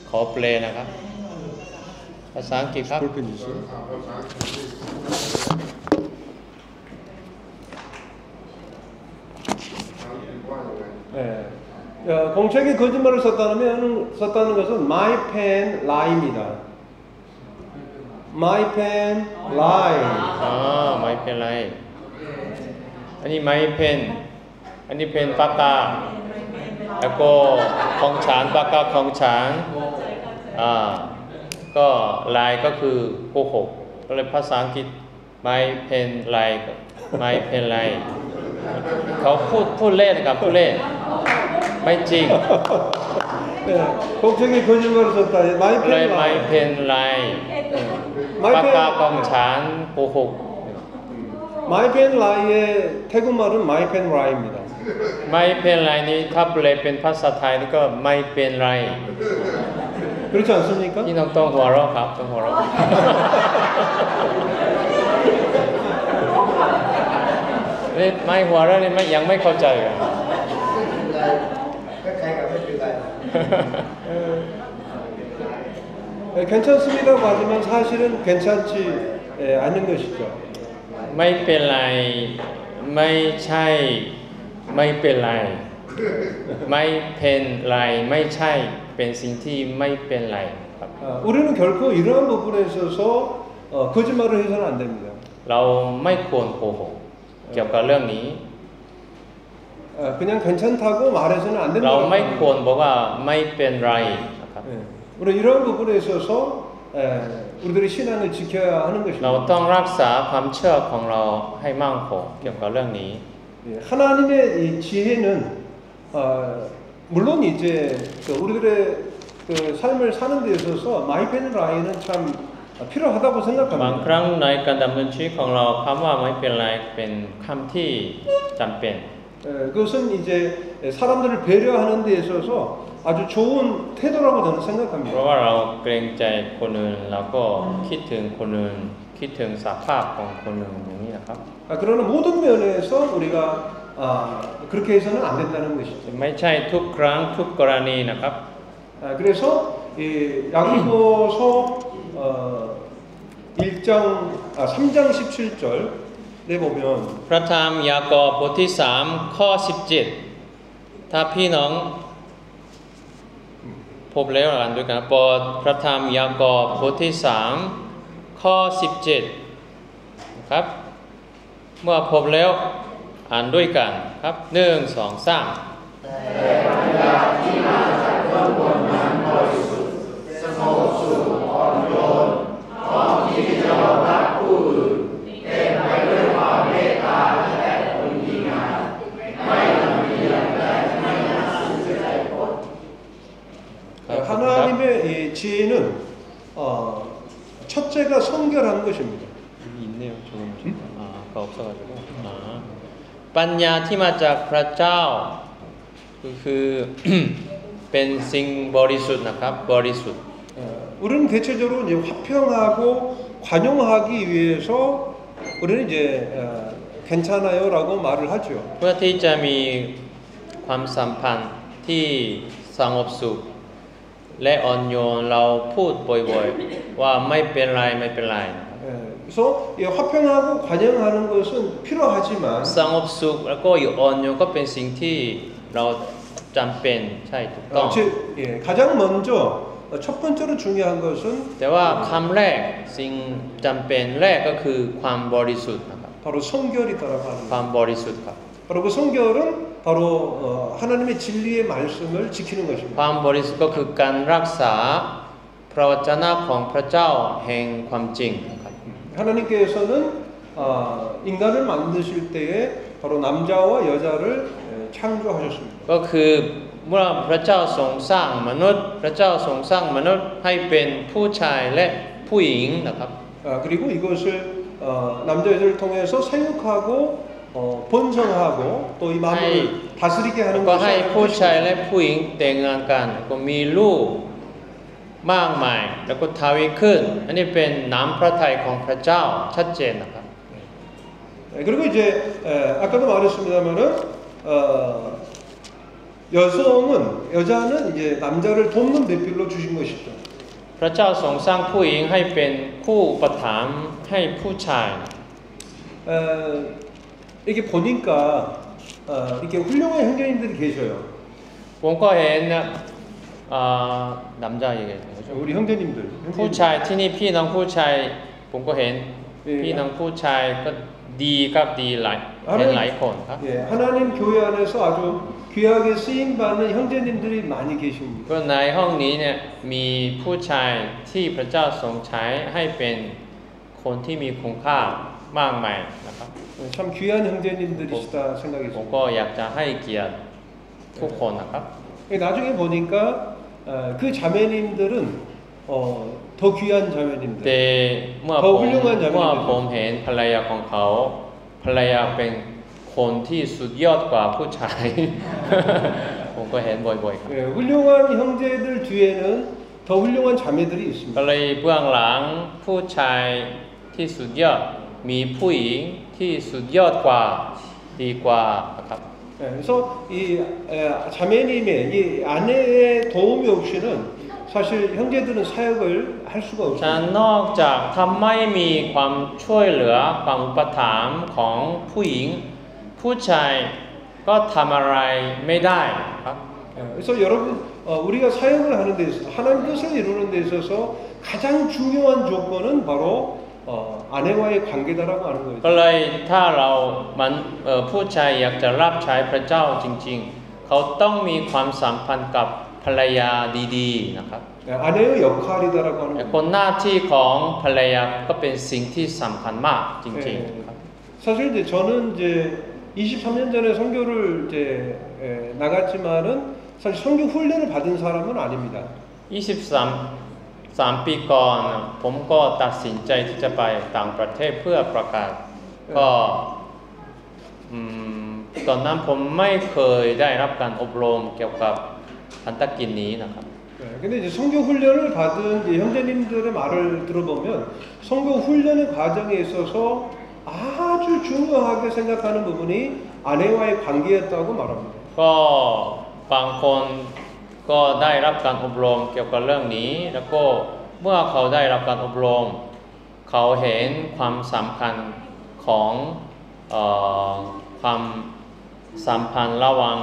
ขอแปลนะครับภาษาอังกฤษครับ 볼펜 주세요. 네. 공책에 거짓말을 썼다는 것은 my pen lie입니다. my pen lie. ไม่เป็นไรอันนี้ไม่เป็น อันนี้เป็นปากกาแล้วก็ของฉันปากกาของฉันก็ลายก็คือโกหกก็เลยภาษาอังกฤษไม่เป็นไรไม่เป็นไรเขาพูดเล่นครับพูดเล่นไม่จริง 공책에 거짓말을 썼다. เลยไม่เป็นไรปากกาของฉันโกหก 마이펜 라이의 태국말은 마이펜 라이입니다. ไม่เป็นไรนี่ถ้าแปลเป็นภาษาไทยนี่ก็ไม่เป็นไร 그렇지 않습니까? พี่น้องต้องหัวเราะครับต้องหัวเราะ ไม่หัวเราะนี่ยังไม่เข้าใจกัน ใครกับไม่เป็นไร 괜찮습니다고 하지만 사실은 괜찮지 않는 것이죠. ไม่เป็นไรไม่ใช่ไม่เป็นไรไม่เป็นไรไม่ใช่เป็นสิ่งที่ไม่เป็นไรครับ 우리는 결코 이러한 부분에 있어서 거짓말을 해서는 안 됩니다. เราไม่ควรโกหกเกี่ยวกับเรื่องนี้ 그냥 괜찮다고 말해서는 안 เรา 된다. ไม่ควรบอกว่าไม่เป็นไรนะครับ 우리 이러한 부분에 있어서 우리들이 신앙을 지켜야 하는 เรา 것입니다. ต้องรักษาความเชื่อของเราให้มั่นคงเกี่ยวกับเรื่องนี้ 하나님의 이 지혜는 물론 이제 우리들의 그 삶을 사는 데 있어서 마이펜 라인은 참 필요하다고 บาง 생각합니다. ครั้งในการดำเนินชีวิตของเราคำว่าไม่เป็นไรเป็นคำที่จำเป็น 그것은 이제 사람들을 배려하는 데 있어서 아주 좋은 태도라고 저는 เพราะ 생각합니다. ว่าเราเกรงใจคนอื่นแล้วก็คิดถึงคนอื่นคิดถึงสภาพของคนอื่นอย่างนี้นะครับ 그러나 모든 면에서 우리가 그렇게 해서는 안 된다는 것이죠. ไม่ใช่ทุกครั้งทุกกรณีนะครับ 그래서 이 야고보서 3장 17절에 보면 พระธรรมยากอบบทที่3ข้อ17ถ้าพี่น้องพบแล้วอ่านด้วยกันบทพระธรรมยากอบบทที่3ข้อ17นะครับเมื่อพบแล้วอ่านด้วยกันครับ1 2 3แต่ปัญญาที่มาจากเบื้องบนนั้นบริสุทธิ์สงบสุขอ่อนโยนพร้อมที่จะรองรับผู้อื่นเต็มไปด้วยความเมตตาและคุณดีงามไม่ลำเอียงและไม่น่าซื่อใจผล 하나님의 이 지혜는 첫째가 성결한 것입니다. 있네요 조금 아까 없어가지고ปัญญาที่มาจากพระเจ้าคือ เป็นสิ่งบริสุทธิ์นะครับบริสุทธิ์ 우리는 대체적으로 이제 화평하고 관용하기 위해서 우리는 이제 괜찮아요라고 말을 하죠. เพื่อที่จะมีความสัมพันธ์ที่สงบสุขและอ่อนโยนเราพูดบ่อยๆว่าไม่เป็นไรไม่เป็นไร 그래서 이 화평하고 관용하는 것은 필요하지만 สงบสุขแล้วก็อยู่อ่อนโยนก็เป็นสิ่งที่เราจำเป็นใช่ถูกต้อง 가장 먼저 첫 번째로 중요한 것은 แต่ว่าคำแรกสิ่งจำเป็นแรกก็คือความบริสุทธิ์นะครับ 바로 성결이다라고 하는 ควา 거예요. มบริสุทธิ์ครับ 바로 그 성결은 바로 하나님의 진리의 말씀을 지키는 ค 것입니다. วามบริสุทธิ์ก็คือการรักษาพระวจนะของพระเจ้าแห่งความจริงนะครับ 하나님께서는 인간을 만드실 때에 바로 남자와 여자를 창조하셨습니다. ก็คือเมื่อพระเจ้าทรงสร้างมนุษย์พระเจ้าทรงสร้างมนุษย์ให้เป็นผู้ชายและผู้หญิงนะครับ 그리고 이것을 남자 여자를 통해서 생육하고 번성하고 또 이 마음을 다스리게 แล้ว 하는 ก็ 것이 ให้ 하나님의 ผู้ชาย 뜻입니다. และผู้หญิงแต่งงานกันก็มีลูกมากมายแล้วก็ทวีขึ้นอันนี้เป็นน้ำพระทัยของพระเจ้าชัดเจนนะครับ 그리고 이제 아까도 말했습니다만은 여자는 이제 남자를 돕는 배필로 주신 것이죠. พระเจ้าทรงสร้างผู้หญิงให้เป็นผู้อุปถัมภ์ให้ผู้ชาย 이렇게 보니까 이렇게 훌륭한 형제님들이 계셔요. ผมก็เห็น남자 얘기죠. 우리 형제님들. ผู้ชายที่นี่พี่น้องผู้ชายผมก็เห็นพี่น้องผู้ชายก็ดีครับดีห เห็นหลายคนครับ 예, 하나님 교회 안에서 아주 귀하게 쓰임 받는 형제님들이 많이 계십니다. ก็ในห้องนี้เนี่ยมีผู้ชายที่พระเจ้าทรงใช้ให้เป็นคนที่มีคุณค่ามากมายนะครับ 참 귀한 형제님들이시다 ผม 생각이 ก็ 듭니다. อยากจะให้เกียรติทุกคนนะครับ 나중에 보니까 그 자매님들은 더 귀한 แต่ 자매님들. เมื่อ เขา ผม 훌륭한 자매님들 เมื่อผมเห็นภรรยาของเขาภรรยาเป็นคนที่สุดยอดกว่าผู้ชาย ผมก็เห็นบ่อยๆครับ 예, 훌륭한 형제들 뒤에는 더 훌륭한 자매들이 ก็ 있습니다. เลยเบื้องหลังผู้ชายที่สุดยอดมีผู้หญิงที่สุดยอดกว่าดีกว่านะครับ 예, 그래서 이 자매님의 이 아내의 도움이 없이는 사실 형제들은 사역을 할 수가 ฉะนั้น 없습니다. นอกจากทำไม่มีความช่วยเหลือความอุปถัมภ์ของผู้หญิงผู้ชายก็ทำอะไรไม่ได้ครับ 예, 그래서 여러분 우리가 사역을 하는 데 있어서 하나님 뜻을 이루는 데 있어서 가장 중요한 조건은 바로 아내와의 관계다라고 하는 ก็ 거예요. เลยถ้าเราผู้ชายอยากจะรับใช้พระเจ้าจริงๆ เขาต้องมีความสัมพันธ์กับภรรยาดีๆนะครับ 예, 아내의 역할이다라고 하는 แต่ 거예요. คนหน้าที่ของภรรยาก็เป็นสิ่งที่สำคัญมากจริงๆครับ 사실 이제 저는 이제 23년 전에 선교를 이제 나갔지만은 사실 선교 훈련을 받은 사람은 아닙니다. 23 ปีก่อนผมก็ตัดสินใจที่จะไปต่างประเทศเพื่อประกาศก็ตอนนั้นผมไม่เคยได้รับการอบรมเกี่ยวกับพันธกิจนี้นะครับ 근데 이제 선교 훈련을 받은 이제 형제님들의 말을 들어보면 선교 훈련의 과정에 있어서 아주 중요하게 생각하는 부분이 아내와의 관계였다고 말합니다. ก็บางคนก็ได้รับการอบรมเกี่ยวกับเรื่องนี้แล้วก็เมื่อเขาได้รับการอบรมเขาเห็นความสำคัญของความสัมพันธ์ระหว่าง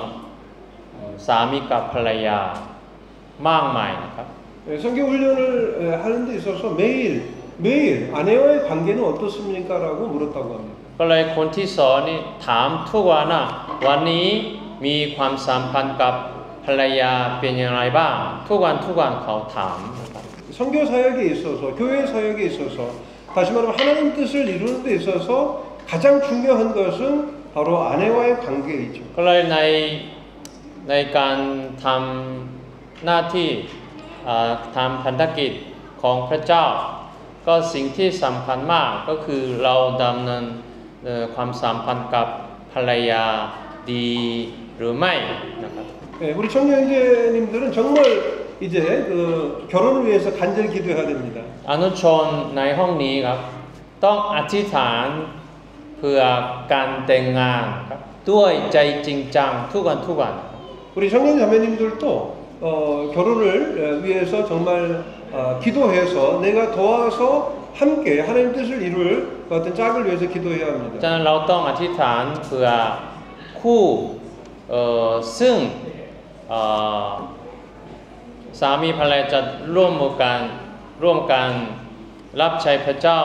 สามีกับภรรยามากมายนะครับ 선교 훈련을 하는 데 있어서 매일 아내와의 관계는 어떻습니까라고 물었다고 합니다. ก็เลยคนที่สอนนี่ถามทุกวันนะวันนี้มีความสัมพันธ์กับภรรยาเป็นอย่างไรบ้างทุกวันเขาถามนะครับ 선교 사역에 있어서 교회 사역에 있어서 다시 말하면 하나님 뜻을 이루는 데 있어서 가장 중요한 것은 바로 아내와의 관계이죠. ก็เลยในการทำหน้าที่ทำพันธกิจของพระเจ้าก็สิ่งที่สำคัญมากก็คือเราดำเนินความสัมพันธ์กับภรรยาดีหรือไม่นะครับ 네, 우리 청년 형제님들은 정말 이제 그 결혼을 위해서 간절히 기도해야 됩니다. อนุชนในห้องนี้ครับต้องอธิษฐานเพื่อการแต่งงานครับด้วยใจจริงจังทุกวัน 우리 청년 자매님들도 결혼을 위해서 정말 기도해서 내가 도와서 함께 하나님 뜻을 이룰 어떤 짝을 위해서 기도해야 ฉะ 합니다. นั้นเราต้องอธิษฐานเพื่อคู่ซึ่งสามีภรรยาจะร่วมกันรับใช้พระเจ้า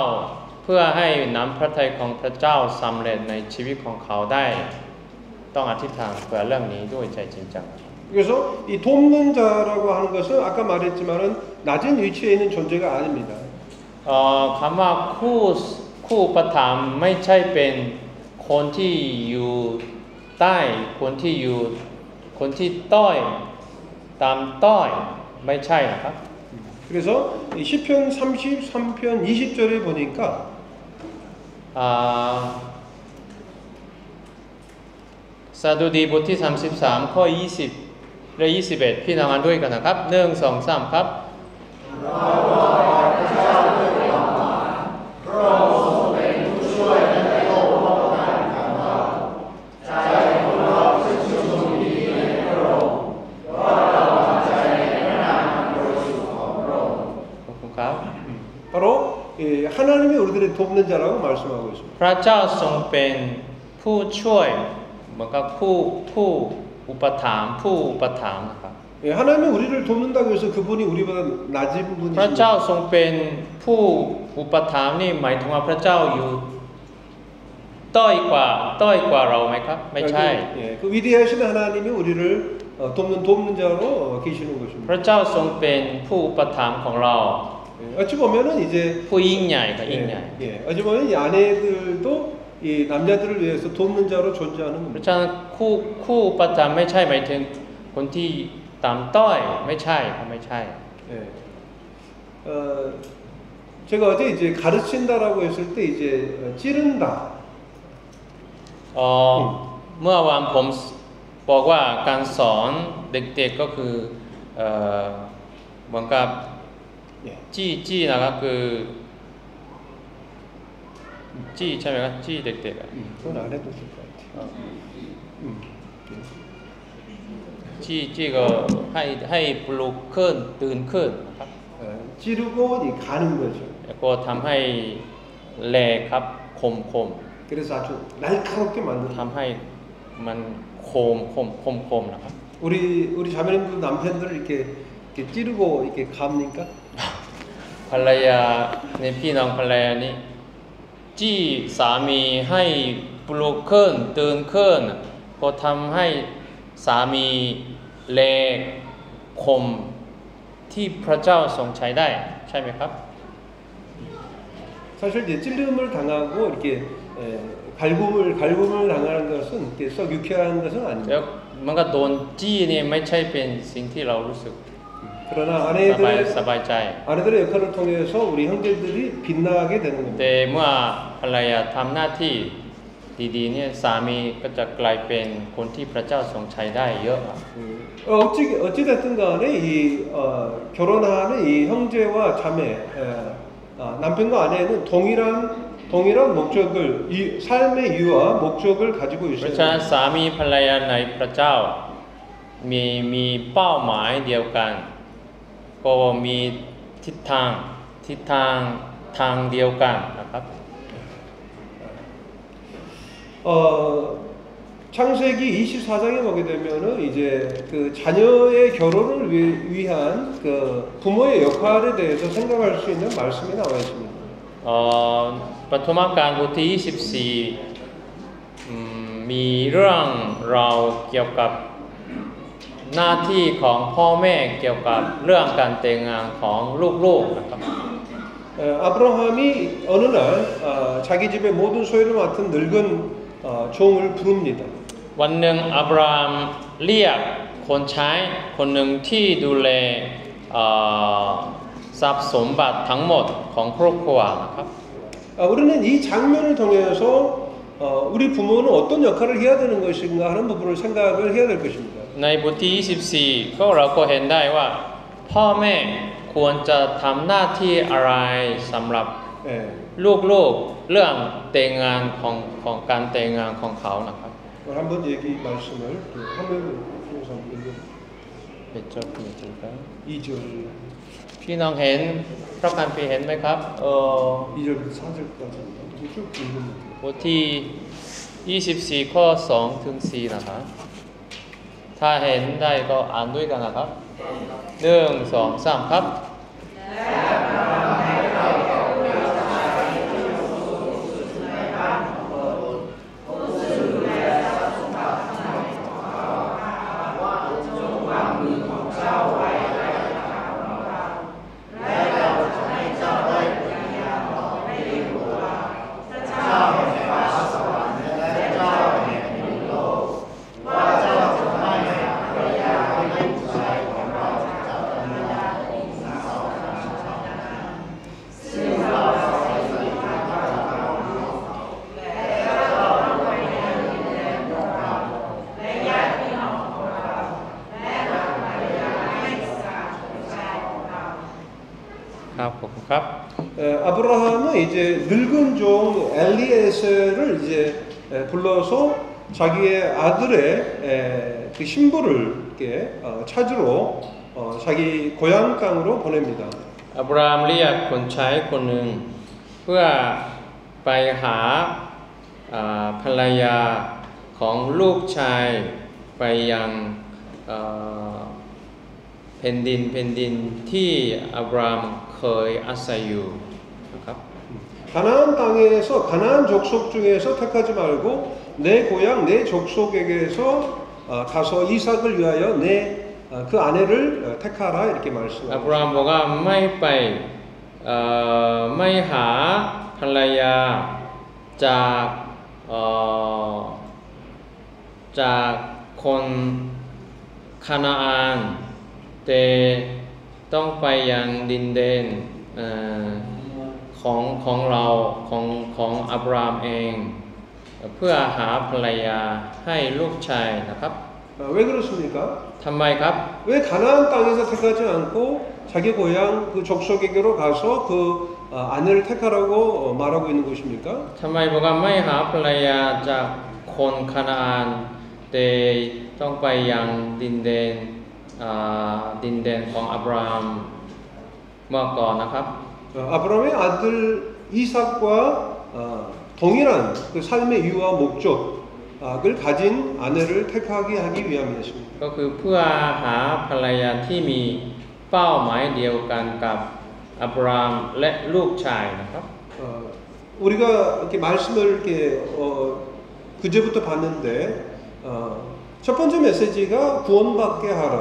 เพื่อให้นำพระทัยของพระเจ้าสำเร็จในชีวิตของเขาได้ต้องอธิษฐานเพื่อเรื่องนี้ด้วยใจจริงจัง 그래서 이 돕는 자라고 하는 것은 아까 말했지만은 낮은 위치에 있는 존재가 아닙니다. คำว่าคู่ประถมไม่ใช่เป็นคนที่อยู่ใต้คนที่ต้อยตามต้อยไม่ใช่นะครับ 그래서 이 시편 33편 20절에 보니까 สดุดีบทที่33ข้อ20และ21พี่น้องอ่านด้วยกันนะครับ1 2 3ครับ 바로 하나님이 우리들을 돕는 자라고 말씀하고 있습니다. พระเจ้าทรงเป็นผู้ช่วยเหมือนกับผู้อุปถัมภ์นะครับ 하나님이 우리를 돕는다고 해서 그분이 우리보다 낮은 พระเจ้า 분이십니다. ทรงเป็นผู้อุปถัมภ์นี่หมายถึงว่าพระเจ้าอยู่ ต้อยกว่าเราไหมครับไม่ใช่ 그 위대하신 하나님이 우리를 돕는 자로 계시는 것입니다. พระเจ้าทรงเป็นผู้อุปถัมภ์ของเรา 어찌 보면은 이제 ผู้ยิ่งใหญ่กับยิ่งใหญ่ 어찌 보면 이 아내들도 이 남자들을 위해서 돕는 자로 존재하는 เพราะ 겁니다. ฉะนั้นคู่อุปถัมภ์ไม่ใช่หมายถึงคนที่ต่ำต้อยไม่ใช่ครับไม่ใช่ 예. 제가 어제 이제 가르친다라고 했을 때 이제 찌른다. เมื่อวานผมบอกว่าการสอนเด็กๆก็คือเหมือนกับจี้นะครับคือจี้ใช่ไหมครับจี้เด็กๆ 그건 안 해도 될 것 같아요. จี้ก็ให้ปลุกขึ้นตื่นขึ้นนะครับ 찌르고 이 가는 거죠. แล้วก็ทำให้แหลกครับคม 그래서 아주 날카롭게 만드는. ทำให้มันคมนะครับ 우리 자매님들 남편들을 이렇게 찌르고 이렇게 갑니까? ภรรยาในพี่น้องภรรยานี้จี้สามีให้ปลุกขึ้นตื่นขึ้นก็ทำให้สามีแหลกคมที่พระเจ้าทรงใช้ได้ใช่ไหมครับ 사실 이제 찔림을 당하고 이렇게 갈굼을 당하는 것은 이렇게 썩 유쾌한 것은 แล้ว 아닙니다. มันก็โดนจี้นี่ไม่ใช่เป็นสิ่งที่เรารู้สึก 그러나 สบายใจ 아내들의 역할을 통해서 우리 형제들이 빛나게 되는 겁니다. แต่เมื่อภรรยาทำหน้าที่ดีๆเนี่ยสามีก็จะกลายเป็นคนที่พระเจ้าทรงใช้ได้เยอะครับ 어찌됐든 간에 이 결혼하는 이 형제와 자매 남편과 아내는 동일한 목적을 이 삶의 이유와 목적을 가지고 เพราะ 있어요. ฉะนั้นสามีภรรยาในพระเจ้ามีเป้าหมายเดียวกันก็มีทิศทางเดียวกันนะครับ 창세기 24장에 보게 되면은 이제 그 자녀의 결혼을 위한 그 부모의 역할에 대해서 생각할 수 있는 말씀이 나와 있습니다. ปฐมกาลบทที่24มีเรื่องราวเกี่ยวกับหน้าที่ของพ่อแม่เกี่ยวกับเรื่องการแต่งงานของลูกๆนะครับ 아브라함이 어느 날 자기 집의 모든 소유를 맡은 늙은 종을 부릅니다. วันหนึ่งอับราฮัมเรียกคนใช้คนหนึ่งที่ดูแลทรัพย์สมบัติทั้งหมดของครอบครัวนะครับ 우리는 이 장면을 통해서 우리 부모는 어떤 역할을 해야 되는 것인가 하는 부분을 생각을 해야 될 것입니다. ในบทที่24ก็เราก็เห็นได้ว่าพ่อแม่ควรจะทำหน้าที่อะไรสำหรับลูกๆเรื่องแต่งงานของการแต่งงานของเขานะครับ 한번 얘기 말씀을 화면을 통해서 한번 읽어볼까요? 2절 พี่น้องเห็นพระคัมภีร์เห็นไหมครับ 2절부터 4절까지 쭉 읽으면 บทที่24ข้อ2ถึง4นะครับถ้าเห็นได้ก็อ่านด้วยกันนะครับ1 2 3ครับครับ 아브라함은 이제 늙은 종 엘리에셀을 이제 불러서 자기의 아들의 그 신부를 이렇게 찾으러 자기 고향 땅으로 보냅니다. อับราฮัมเรียกคนใช้คนหนึ่งเพื่อไปหาภรรยาของลูกชายไปยังแผ่นดินที่อับราฮัมเคยอาศัยอยู่นะครับ 가나안 땅에서 가나안 족속 중에서 택하지 말고 내 고향 내 족속에게서 가서 이삭을 위하여 내 그 아내를 택하라 이렇게 อับ 말씀합니다. รามบอกว่าไม่ไปไม่หาภรรยาจากจากคนคานาอานแต่ต้องไปยังดินแดนของเราของอับรามเองเพื่อหาภรรยาให้ลูกชายนะครับ 왜 그렇습니까? ทำไมครับ 왜 가나안 땅에서 택하지 않고 자기 고향 그 족속에게로 가서 그 아내를 택하라고 말하고 있는 것입니까? ทำไมบอกว่าไม่หาภรรยาจากคนคานาอานแต่ต้องไปยังดินแดนของอับราฮัมเมื่อก่อนนะครับ 아브라함의 아들 이삭과 동일한 그 삶의 이유와 목적을 가진 아내를 택하게 하기 위함이었습니다. ก็คือเพื่อหาภรรยาที่มีเป้าหมายเดียวกันกับอับรามและลูกชายนะครับ 우리가 이렇게 말씀을 이렇게 그제부터 봤는데 첫 번째 메시지가 구원받게 하라.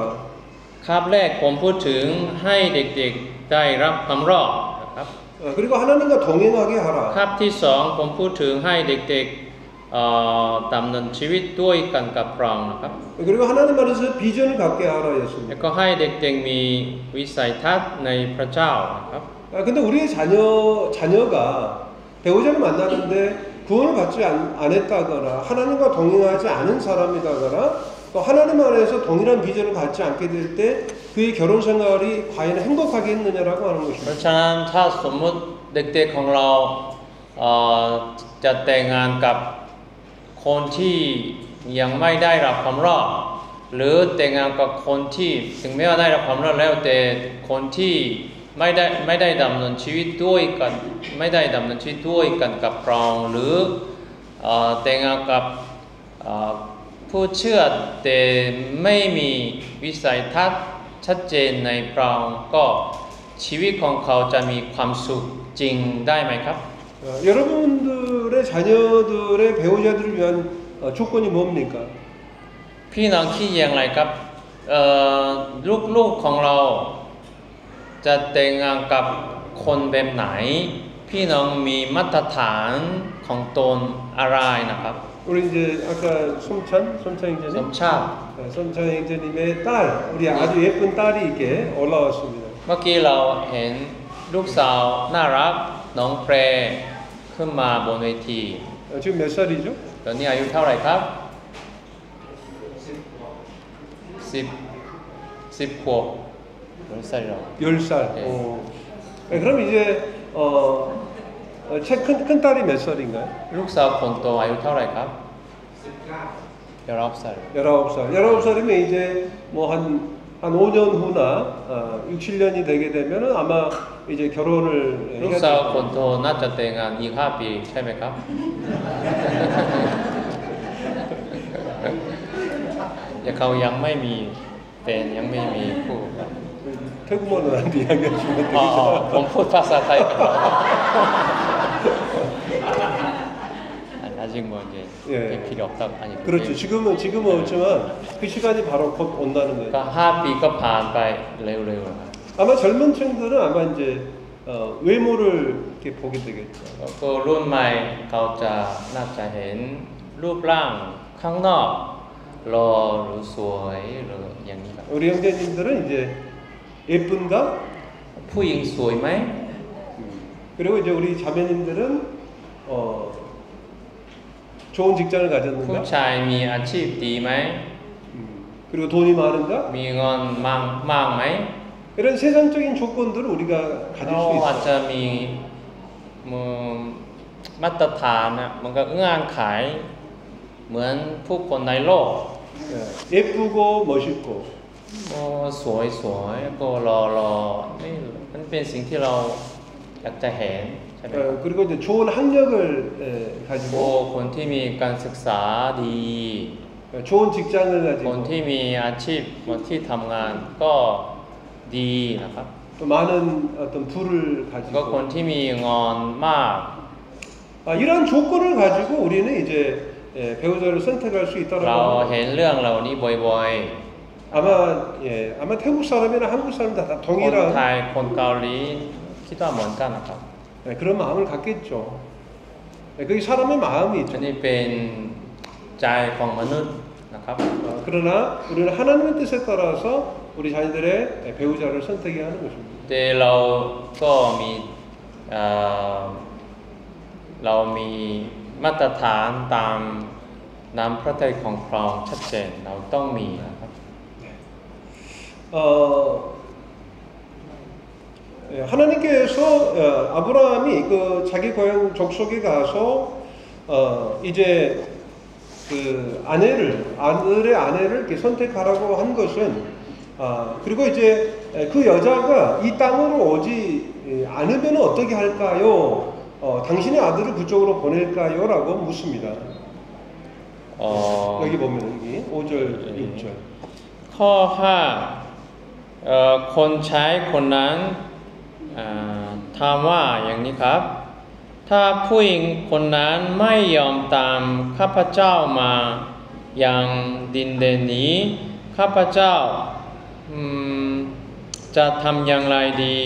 คาบแรกผมพูดถึงให้เด็กๆได้รับความรอดนะครับ 그리고 하나님과 동행하게 คา 하라. บที่สองผมพูดถึงให้เด็กๆดำเนินชีวิตด้วยกันกับพระองค์นะครับ 그리고 하나님 안에서 비전을 갖게 แล้ว 하라였습니다. ก็ให้เด็กๆมีวิสัยทัศน์ในพระเจ้านะครับ 근데 우리의 자녀가 배우자를 만나는데 구원을 받지 않았다거나 하나님과 동행하지 않은 사람이다거나 또 하나님 안에서 동일한 비전을 갖지 않게 될 때 그의 결혼 생활이 과연 행복하겠느냐라고 하는 เพ 것입니다. ราะฉะนั้นถ้าสมมุติเด็กๆของเราจะแต่งงานกับคนที่ยังไม่ได้รับความรอดหรือแต่งงานกับคนที่ถึงแม้ว่าได้รับความรอดแล้วแต่คนที่ไม่ได้ดำเนินชีวิตด้วยกันไม่ได้ดำเนินชีวิตด้วยกันกับพระองค์หรือแต่งงานกับผู้เชื่อแต่ไม่มีวิสัยทัศน์ชัดเจนในพระองค์ก็ชีวิตของเขาจะมีความสุขจริงได้ไหมครับ 여러분들의 자녀들의 배우자들을 위한 조건이 뭡니까? พี่น้องคิดอย่างไรครับลูกๆของเราจะแต่งงานกับคนแบบไหนพี่น้องมีมาตรฐานของตนอะไรนะครับ 우리 이제 아까 손찬 형제님, สมชาติ 손찬 형제님의 딸, 우리 아주 예쁜 딸이 이렇게 올라왔습니다. เมื่อกี้เราเห็นลูกสาวน่ารักน้องแพรขึ้นมาบนเวที 지금 몇 살이죠? ตอนนี้อายุเท่าไหร่ครับ10 ขวบ몇 살이라고? 10살. 네. 네, 그럼 이제 큰 딸이 몇 살인가요? ลูกสาวคนโตอายุเท่าไหร่ครับ19살 19살. 19살이면 이제 뭐 한 5년 후나 6, 7년이 되게 되면은 아마 이제 결혼을 ลูก 해야 สาว 될 คนโตน่าจะแต่งงานอีก5 ปีใช่ไหมครับ อย่าเขายังไม่มีแฟนยังไม่มีคู่ครับ 태국어는 이야기해 주면 ผมพูดภาษาไทยกับเรา 아직 뭐 이제 예. 필요 없다고 아니 그렇죠. 지금은 없지만 그 시간이 바로 곧 온다는 ก็ 거예요. 5 ปีก็ผ่านไปเร็วๆครับ 아마 젊은 층들은 아마 이제 외모를 이렇게 보게 되겠죠. ก็รุ่นใหม่เขาจะน่าจะเห็นรูปร่างข้างนอกรอหรือสวยหรืออย่างนี้ครับ 우리 형제님들은 이제 예쁜가? ผู้หญิงสวยไหม 그리고 이제 우리 자매님들은 좋은 직장을 ผู้ 가졌는가? ชายมีอาชีพดีไหม 그리고 돈이 많은가? มีเงินมากไหม 이런 세상적인 조건들을 우리가 가질 เรา 수 อาจ 있어요. จะมีมาตรฐานนะมันก็เงื่อนไขเหมือนผู้คนในโลก 예쁘고 멋있고 ก็สวยก็รอนี่มันเป็นสิ่งที่เราอยากจะเห็นใช่ไหม 그리고 이제 좋은 학력을 โอ้ 가지고 คนที่มีการศึกษาดี 좋은 직장을 คน 가지고 ที่มีอาชีพที่ทำงานก็ดีนะครับ 또 많은 어떤 부를 ก็คน 가지고 ที่มีเงินมาก 이러한 조건을 가지고 우리는 이제 배우자를 선택할 수 เรา 있다라고 เห็นเรื่องเหล่านี้บ่อย 아마 태국 사람이나 한국 사람 다 ๆ คน 동일한 ไทยคนเกาหลีคิดว่าเหมือนกันนะครับ 그런 마음을 갖겠죠. 그게 사람의 마음이 อัน 있죠. นี้เป็นใจของมนุษย์นะครับ 그러나 우리는 하나님의 뜻에 따라서 우리 자녀들의 배우자를 선택해야 하는 것입니다. แต่เราก็มีเอ่อเรามีมาตรฐานตามน้ำพระทัยของพระองค์ชัดเจนเราต้องมีนะครับ 하나님께서 아브라함이 그 자기 고향 족속에 가서 이제 그 아들의 아내를 이렇게 선택하라고 한 것은 그리고 이제 그 여자가 이 땅으로 오지 않으면 어떻게 할까요? 당신의 아들을 그쪽으로 보낼까요?라고 묻습니다. 여기 보면 여기 5절 6절 ข้อ 5คนใช้คนนั้นถามว่าอย่างนี้ครับถ้าผู้หญิงคนนั้นไม่ยอมตามข้าพเจ้ามายังดินแดนนี้ข้าพเจ้าจะทำอย่างไรดี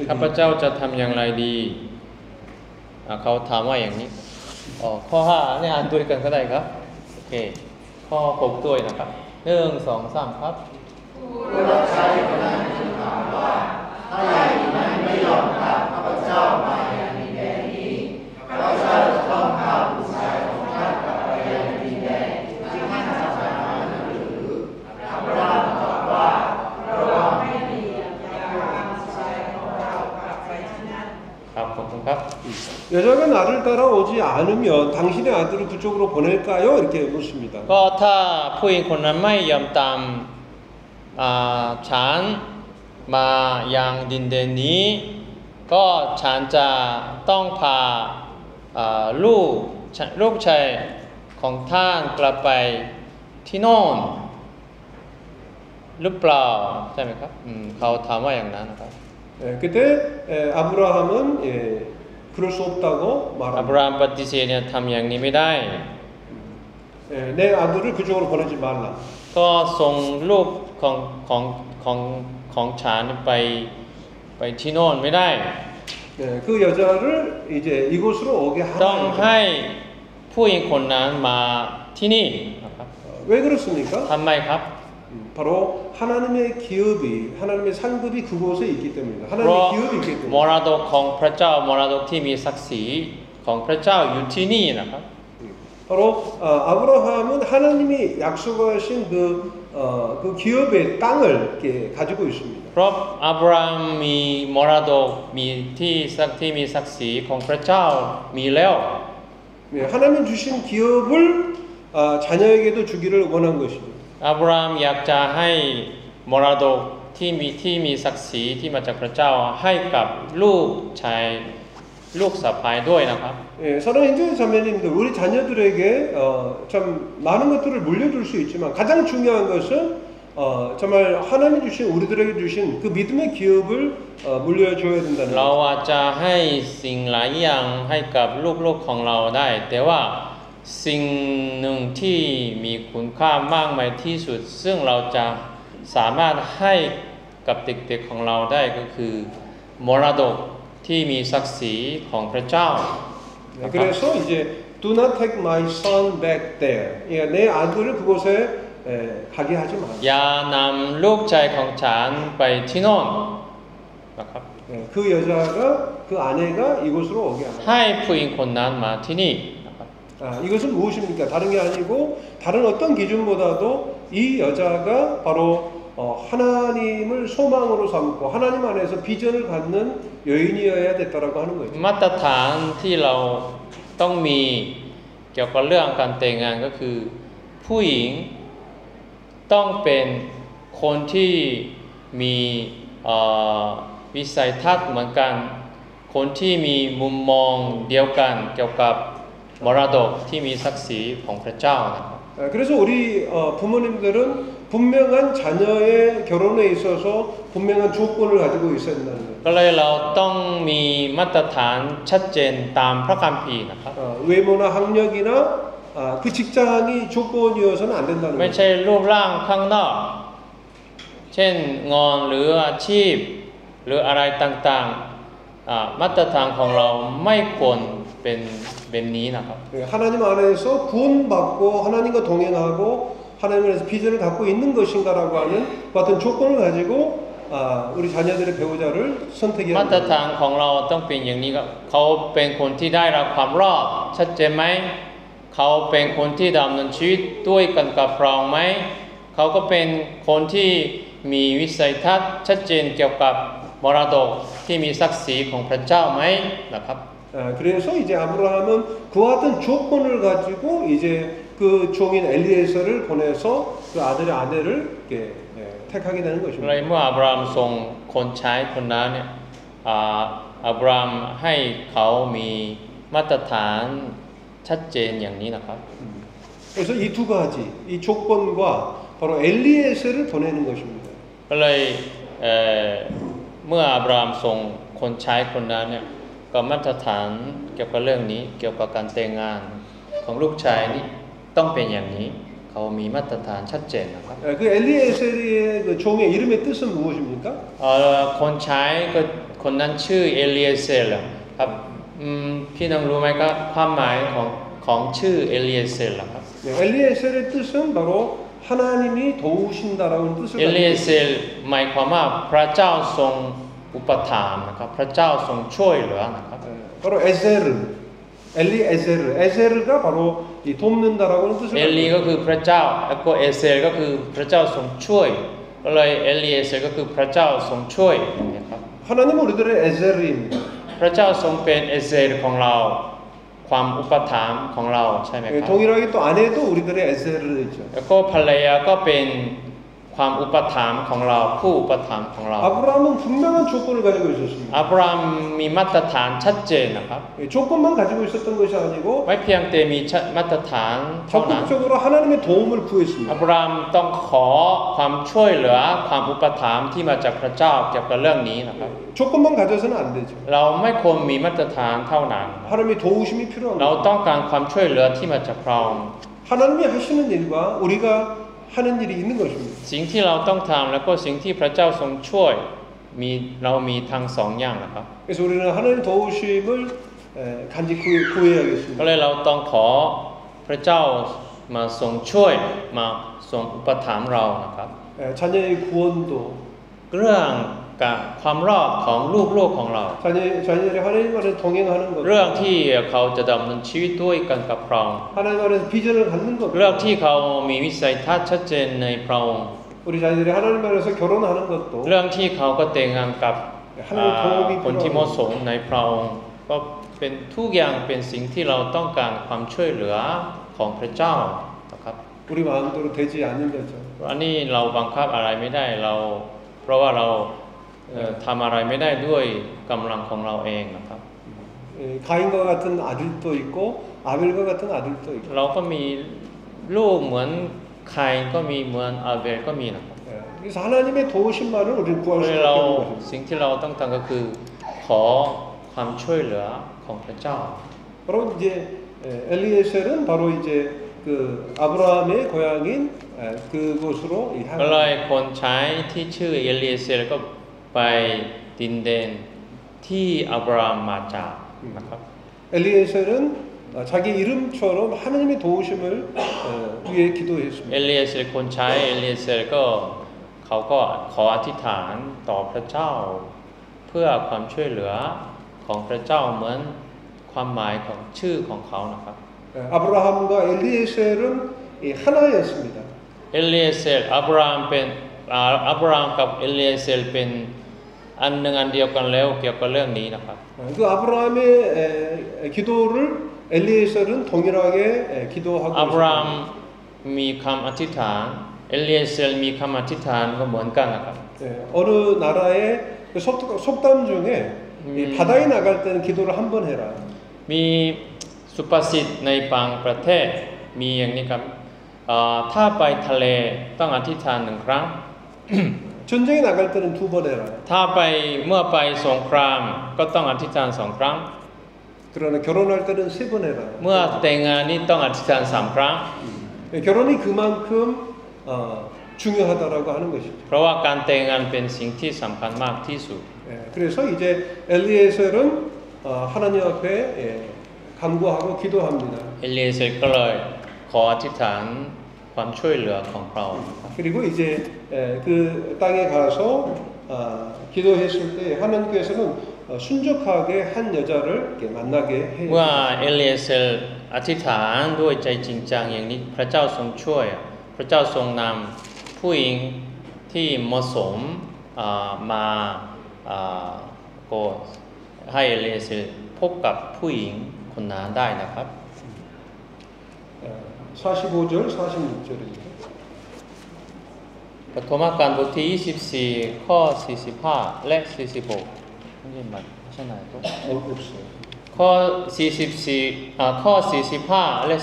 ข้าพเจ้าจะทำอย่างไรดีเขาถามว่าอย่างนี้ข้อ 5เนี่ยอ่านด้วยกันก็ได้ครับโอเคข้อ 6ด้วยนะครับ1 2 3ครับ ผู้รับใช้คนนั้นจึงถามว่าถ้าหญิงนั้นไม่ยอมตามข้าพเจ้ามายังดินแดนนี้ข้าพเจ้าจะต้องพาบุตรชายของท่านกลับไปยังดินแดนที่ท่านจะมานั้นหรืออับราฮัมตอบว่าระวังให้ดีอย่าพาบุตรชายของเรากลับไปที่นั่น ครับขอบคุณครับ 여자가 나를 따라오지 않으면 당신의 아들을 그쪽으로 보낼까요? 이렇게 묻습니다. ก็ถ้าผู้หญิงคนนั้นไม่ยอมตามฉันมายังดินแดนนี้ก็ฉันจะต้องพาลูกชายของท่านกลับไปที่โน่นหรือเปล่าใช่ไหมครับเขาถามว่าอย่างนั้นนะครับ 그때 아브라함은 그럴 수 없다고 อับ 말합니다. รามปฏิเสธเนี่ยทำอย่างนี้ไม่ได้ 내 아들을 그쪽으로 보내지 말라. ก็ส่งลูกของฉันไปที่โน่นไม่ได้ 그 여자를 이제 이곳으로 오게 ต้อง 하라. ให้ผู้หญิงคนนั้นมาที่นี่นะครับ 왜 그렇습니까? ทำไมครับ 바로 하나님의 기업이 하나님의 상급이 그곳에 있기 때문이다. เพ 하나님의 ราะ 기업이 있기 ม 때문에. รดกของพระเจ้ามรดกที่มีศักดิ์ศรีของพระเจ้าอยู่ที่นี่นะครับ 바로 아브라함은 하나님이 약속하신 그 기업의 땅을 이렇게 가지고 있습니다. เพราะอับรามมีมรดกมีที่มีศักดิ์ศรีของพระเจ้ามีแล้ว 하나님 주신 기업을 자녀에게도 주기를 원한 것입니다. อับรามอยากจะให้มรดกที่มีศักดิ์ศรีที่มาจากพระเจ้าให้กับลูกชายลูกสะใภ้ด้วยนะครับ 사랑하는 형제 자매님들, 우리 자녀들에게 참 많은 것들을 물려줄 수 있지만 가장 중요한 것은 정말 하나님 주신 우리들에게 주신 그 믿음의 기업을 물려줘야 된다는 เรา 거죠. อาจจะให้สิ่งหลายอย่างให้กับลูกๆของเราได้ แต่ว่าสิ่งหนึ่งที่มีคุณค่ามากมายที่สุดซึ่งเราจะสามารถให้กับเด็กๆของเราได้ก็คือมรดกที่มีศักดิ์ศรีของพระเจ้า 그래서 이제 do not take my son back there. 내 아들을 그곳에 가게 하지 마. อย่านำลูกชายของฉันไปที่โน่นนะครับ 그 여자가 그 아내가 이곳으로 오게 하라. ให้ผู้หญิงคนนั้นมาที่นี่นะครับ 이것은 무엇입니까? 다른 게 아니고 다른 어떤 기준보다도 이 여자가 바로 하나님을 소망으로 삼고 하나님 안에서 비전을 갖는 여인이어야 됐다라고 하는 거죠. มาตรฐานที่เราต้องมีเกี่ยวกับเรื่องการแต่งงานก็คือผู้หญิงต้องเป็นคนที่มีวิสัยทัศน์เหมือนกันคนที่มีมุมมองเดียวกันเกี่ยวกับมรดกที่มีศักดิ์ศรีของพระเจ้านะครับ 그래서 우리 부모님들은 분명한 자녀의 결혼에 있어서 분명한 조건을 가지고 있어야 된다는 거예요. ก็เลยเราต้องมีมาตรฐานชัดเจนตามพระคัมภีร์นะครับ 외모나 학력이나 그 직장이 조건이어서는 안 된다는 ไม่ 거예요. ใช่รูปร่างข้างนอก เช่นงานหรืออาชีพหรืออะไรต่างๆมาตรฐานของเราไม่ควรเป็นแบบนี้นะครับ 하나님 안에서 구원받고 하나님과 동행하고 하나님 안에서 비전을 갖고 있는 것인가라고 하는 그 같은 조건을 가지고 우리 자녀들의 배우자를 선택해야 มาตร 합니다. ฐานของเราต้องเป็นอย่างนี้ครับเขาเป็นคนที่ได้รับความรอดชัดเจนไหมเขาเป็นคนที่ดำเนินชีวิตด้วยกันกับเราไหมเขาก็เป็นคนที่มีวิสัยทัศน์ชัดเจนเกี่ยวกับมรดกที่มีศักดิ์ศรีของพระเจ้าไหมนะครับ 그래서 이제 아브라함은 그와 같은 조건을 가지고 이제 그 종인 엘리에서를 보내서 그 아들의 아내를 이렇게 택하게 되는 เลย 것입니다. เมื่ออับรามส่งคนใช้คนนั้นเนี่ยอับรามให้เขามีมาตรฐานชัดเจนอย่างนี้นะครับ 그래서 이 두 가지, 이 조건과 바로 엘리에서를 보내는 것입니다. ก็เลยเมื่ออับรามส่งคนใช้คนนั้นเนี่ยก็มาตรฐานเกี่ยวกับเรื่องนี้เกี่ยวกับการแต่งงานของลูกชายนี่ต้องเป็นอย่างนี้เขามีมาตรฐานชัดเจนนะครับ 그 엘리에셀의 그 종의 이름의 뜻은 무엇입니까? คนใช้ก็คนนั้นชื่อเอลียเซลครับพี่น้องรู้ไหมครับความหมายของชื่อเอลียเซลครับ 엘리에셀의 뜻은 바로 하나님이 도우신다라는 뜻을 เอลีย 가지고 เซลหมายความว่าพระเจ้าทรงอุปถัมภ์นะครับพระเจ้าทรงช่วยเหลือนะครับ 바로 에세르, 엘리에세르, 에세르가 바로 이 돕는다라고는 뜻을 เอลีก็คือพระเจ้าแล้วก็เอเซลก็คือพระเจ้าทรงช่วยก็เลยเอลีเอเซลก็คือพระเจ้าทรงช่วยนะครับ 하나님은 우리들의 에세르입니다. พระเจ้าทรงเป็นเอเซลของเราความอุปถัมภ์ของเราใช่ไหมครับ 동일하게 또 아내도 우리들의 에세르죠. แล้วก็ภรรยาก็เป็นความอุปถัมภ์ของเราผู้อุปถัมภ์ของเรา 아브라함은 분명한 조건을 가지고 있었습니다. อับรามมีมาตรฐานชัดเจนนะครับ 조건만 가지고 있었던 것이 아니고 ไม่เพียงแต่มีมาตรฐานเท่านั้น 적극적으로 하나님의 도움을 อั 구했습니다. บรามต้องขอความช่วยเหลือความอุปถัมภ์ที่มาจากพระเจ้าเกี่ยวกับเรื่องนี้นะครับ 조건만 가져서는 안 되죠. เราไม่ควรมีมาตรฐานเท่านั้น 하나님의 도우심이 เรา 필요합니다. ต้องการความช่วยเหลือที่มาจากพระองค์ 하나님이 하시는 일과 우리가 하는 일이 있는 것입니다. สิ่งที่เราต้องทำแล้วก็สิ่งที่พระเจ้าทรงช่วยเรามีทั้งสองอย่างนะครับ 그래서 우리는 하나님 도우심을 간직히 구해야겠습니다. ก็เลยเราต้องขอพระเจ้ามาทรงช่วยมาทรงอุปถัมภ์เรานะครับ 자녀의 구원도 เรื่องการความรอดของลูกของเรา 자녀들이 하나님 안에서 동행하는 것, เรื่องที่เขาจะดำเนินชีวิตด้วยกันกับพระองค์ 하나님 안에서 비전을 갖는 것, เรื่องที่เขามีวิสัยทัศน์ชัดเจนในพระองค์ 우리 자녀들이 하나님 안에서 결혼하는 것도 เรื่องที่เขาก็แต่งงานกับ 하나님 도움이 คนที่เหมาะสม 필요합니다. ในพระองค์ก็เป็นทุกอย่างเป็นสิ่งที่เราต้องการความช่วยเหลือของพระเจ้านะครับ 우리 마음대로 되지 않는 거죠. อันนี้เราบังคับอะไรไม่ได้เพราะว่าเราทำอะไรไม่ได้ด้วยกำลังของเราเองนะครับ 가인과 같은 아들도 있고 아벨과 같은 아들도 있고 เราก็มีลูกเหมือนใครก็มีเหมือนอาเบลก็มีนะครับ 그래서 하나님의 도우심만을 우리는 구할 เล 수 ย 있는 เรา 것입니다. สิ่งที่เราต้องทำก็คือขอความช่วยเหลือของพระเจ้า 바로 이제 엘리에셀은 바로 이제 그 아브라함의 고향인 그곳으로 ก็เลย 향합니다. คนใช้ที่ชื่อเอลีเซลก็ไปดินแดนที่อับรามมาจากนะครับ 엘리에셀은 자기 이름처럼 하나님의 도우심을 위해 เอ 기도했습니다. ลีเซลคนใช้เอลีเซลก็เขาก็ขออธิษฐานต่อพระเจ้า เพื่อความช่วยเหลือของพระเจ้าเหมือนความหมายของชื่อของเขานะครับ 아브라함과 엘리에셀은 하나였습니다. เอลีเซลอับรามกับเอลีเซลเป็นอันหนึ่งอันเดียวกันแล้วเกี่ยวกับเรื่องนี้นะครับ 그 아브라함의 기도를 엘리에셀은 동일하게 기도하고 อับราม 있습니다. มีคำอธิษฐานเอลีเซลมีคำอธิษฐานก็เหมือนกันนะครับ 어느 나라의 그 속담 중에 이 바다에 나갈 때는 기도를 한 번 해라. มีสุภาษิตในบางประเทศมีอย่างนี้ครับ ถ้าไปทะเลต้องอธิษฐาน1 ครั้ง 전쟁에 나갈 때는 2번 해라. ถ้าไปเมื่อไปสงครามก็ต้องอธิษฐาน2 ครั้ง 그러나 결혼할 때는 3번 해라. เมื่อแต่งงานนี่ต้องอธิษฐาน3 ครั้ง 결혼이 그만큼 중요하다라고 하는 것이죠. เพราะว่าการแต่งงานเป็นสิ่งที่สำคัญมากที่สุด 그래서 이제 엘리에셀은 하나님 앞에 간구하고 기도합니다. เอลียเซรก็เลยขออธิษฐานความช่วยเหลือของเรา 그리고 이제 그 땅에 가서 기도했을 때 하나님께서는 순적하게 한 여자를 이렇게 만나게 해요. เมื่อเอลียเซรอธิษฐานด้วยใจจริงจังอย่างนี้พระเจ้าทรงช่วยพระเจ้าทรงนำผู้หญิงที่เหมาะสมมาก็ให้เอลียเซรพบกับผู้หญิงคนนั้นได้นะครับ 45절 46절입니다. ปฐมกาลบทที่24ข้อ45และ46นี่มันใช่ไหมครับ 없어요. ข้อ44ข้อ45และ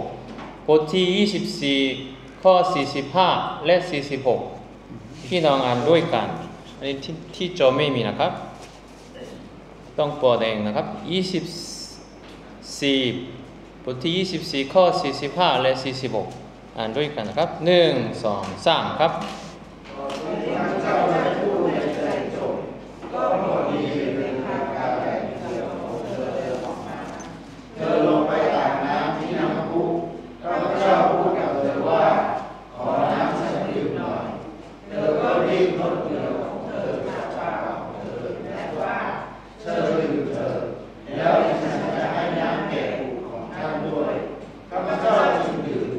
46บทที่24ข้อ45และ46พี่น้องอ่านด้วยกันอันนี้ที่จอไม่มีนะครับต้องเปิดเองนะครับ24บทที่24ข้อ45และ46อ่านด้วยกันนะครับ1 2 3ครับ เธอลงไปตักน้ำที่น้ำพุข้าพเจ้าพูดกับเธอว่าขอน้ำฉันดื่มหน่อยเธอก็รีบลดเรือของเธอจากปากของเธอและว่าเชิญดื่มเธอแล้วฉันจะให้น้ำแก่บุตรของท่านด้วยข้าพเจ้าจึงดื่ม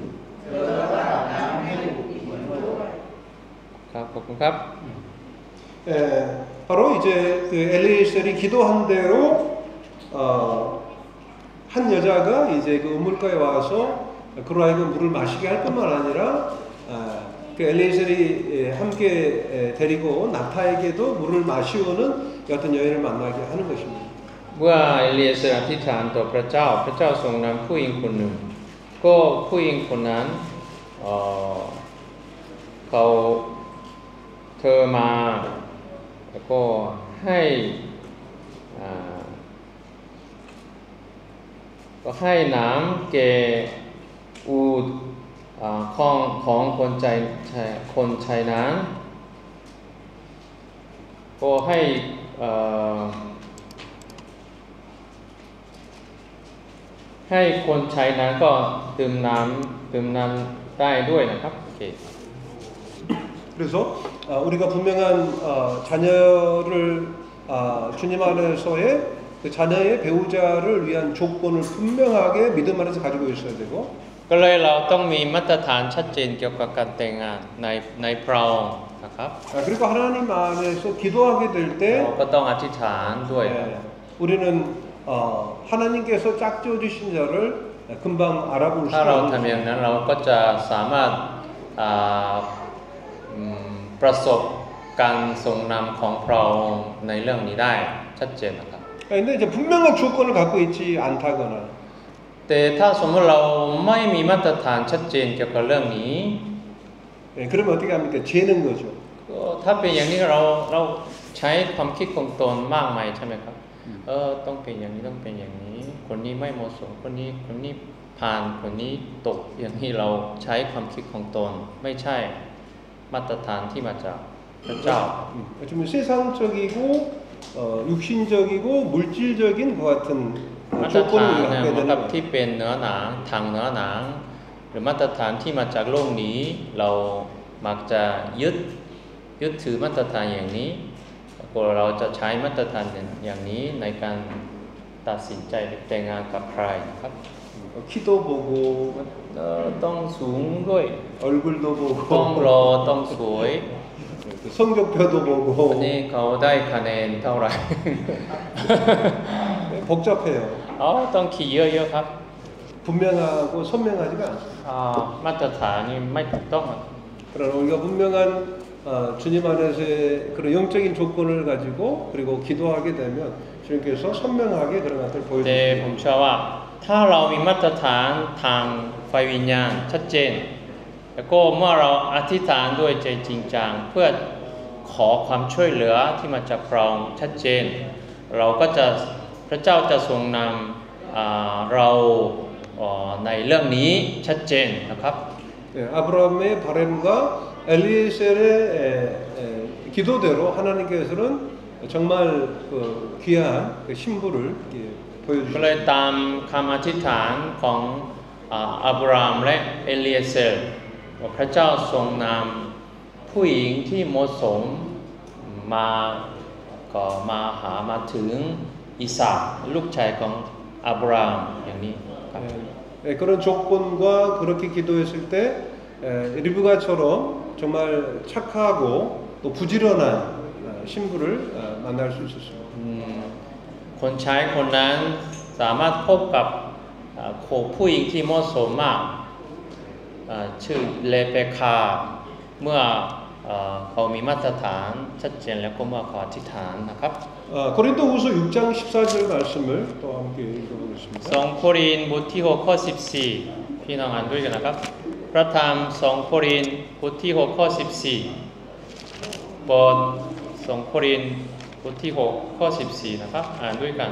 เธอก็ตักน้ำให้บุตรอีกเหมือนด้วย ครับขอบคุณครับ 바로 이제 그 엘리에셀이 기도한 대로 한 여자가 이제 그 우물가에 와서 그로 하여금 물을 마시게 할 뿐만 아니라 그 엘리에셀이 함께 데리고 나타에게도 물을 마시우는 어떤 여인을 만나게 하는 것입니다. เมื่อเอลียเซรอธิษฐานต่อพระเจ้าพระเจ้าทรงนำผู้หญิงคนหนึ่งก็ผู้หญิงคนนั้นเธอมาแล้วก็ให้น้ำแก่อูฐของคนชายนั้นก็ให้คนชายนั้นก็ดื่มน้ำได้ด้วยนะครับโอเค 그래서 우리가 분명한 자녀를 주님 안에서의 그 자녀의 배우자를 위한 조건을 분명하게 믿음 안에서 가지고 있어야 되고 ก็เลยเราต้องมีมาตรฐานชัดเจนเกี่ยวกับการแต่งงานในพระองค์นะครับ 그리고 하나님 안에서 기도하게 될 때 เราก็ต้องอธิษฐานด้วยครับ 우리는 하나님께서 짝지어 주신 자를 금방 알아볼 수 ถ้าเรา 있는 ทำอย่างนั้นเราก็จะสามารถประสบการทรงนำของพระองค์ในเรื่องนี้ได้ชัดเจนนะครับ 근데 이제 분명한 조건을 갖고 있지 않다거나 แต่ถ้าสมมติเราไม่มีมาตรฐานชัดเจนเกี่ยวกับเรื่องนี้ 그러면 어떻게 합니까? 재는 거죠. ก็ถ้าเป็นอย่างนี้เราใช้ความคิดของตนมากมายใช่ไหมครับต้องเป็นอย่างนี้ต้องเป็นอย่างนี้คนนี้ไม่เหมาะสมคนนี้ผ่านคนนี้ตกอย่างนี้เราใช้ความคิดของตนไม่ใช่มาตรฐานที่มาจากพระเจ้า 좀 세상적이고 육신적이고 물질적인 그 같은 มาตรฐาน 조건을 เนี่ย 갖게 เหมือน 되는 กับที่เป็นเนื้อหนังทางเนื้อหนังหรือมาตรฐานที่มาจากโลกนี้เรามักจะยึดถือมาตรฐานอย่างนี้ก็เราจะใช้มาตรฐานอย่างนี้ในการตัดสินใจแต่งงานกับใครนะครับ 키도 보고 ต้องสูงด้วย 얼굴도 ต้อง 보고 รอต้องสวย 성적표도 วัน 보고 นี้เขาได้คะแนนเท่าไหร่ 복잡해요. ต้องขี่เยอะๆครับ 분명하고 선명하지가 않습니다. มาตรฐานนี่ไม่ถูกต้อง 그러나 우리가 분명한 주님 안에서의 그런 영적인 조건을 가지고 그리고 기도하게 되면 주님께서 선명하게 그런 것들을 แต่ 보여주십니다. ผมเชื่อว่าถ้าเรามีมาตรฐานทางไฟวิญญาณชัดเจน แล้วก็เมื่อเราอธิษฐานด้วยใจจริงจังเพื่อขอความช่วยเหลือที่มาจากพระองค์ชัดเจนเราก็จะพระเจ้าจะทรงนำเราในเรื่องนี้ชัดเจนนะครับ 아브라함의 바람과 엘리에셀의 기도대로 하나님께서는 정말 그 귀한 그 신부를 ก็เลย 보여주셨습니다. ตามคำอธิษฐานของอับรามและเอลียเซรว่าพระเจ้าทรงนำผู้หญิงที่เหมาะสมมาถึงอิสากลูกชายของอับรามอย่างนี้ครับ 그런 조건과 그렇게 기도했을 때 리브가처럼 정말 착하고 또 부지런한 신부를 만날 수 있었습니다. คนใช้คนนั้นสามารถพบกับผู้หญิงที่เหมาะสมมากชื่อเลเบคาเมื่อเขามีมาตรฐานชัดเจนแล้วก็เมื่อเขาอธิษฐานนะครับ 고린도후서 6장 14절 말씀을 또 함께 읽어보겠습니다. 2 โครินธ์บทที่6ข้อ14พี่น้องอ่านด้วยกันนะครับพระธรรม2 โครินธ์บทที่6ข้อ14บท2 โครินธ์บทที่6ข้อ14นะครับอ่านด้วยกัน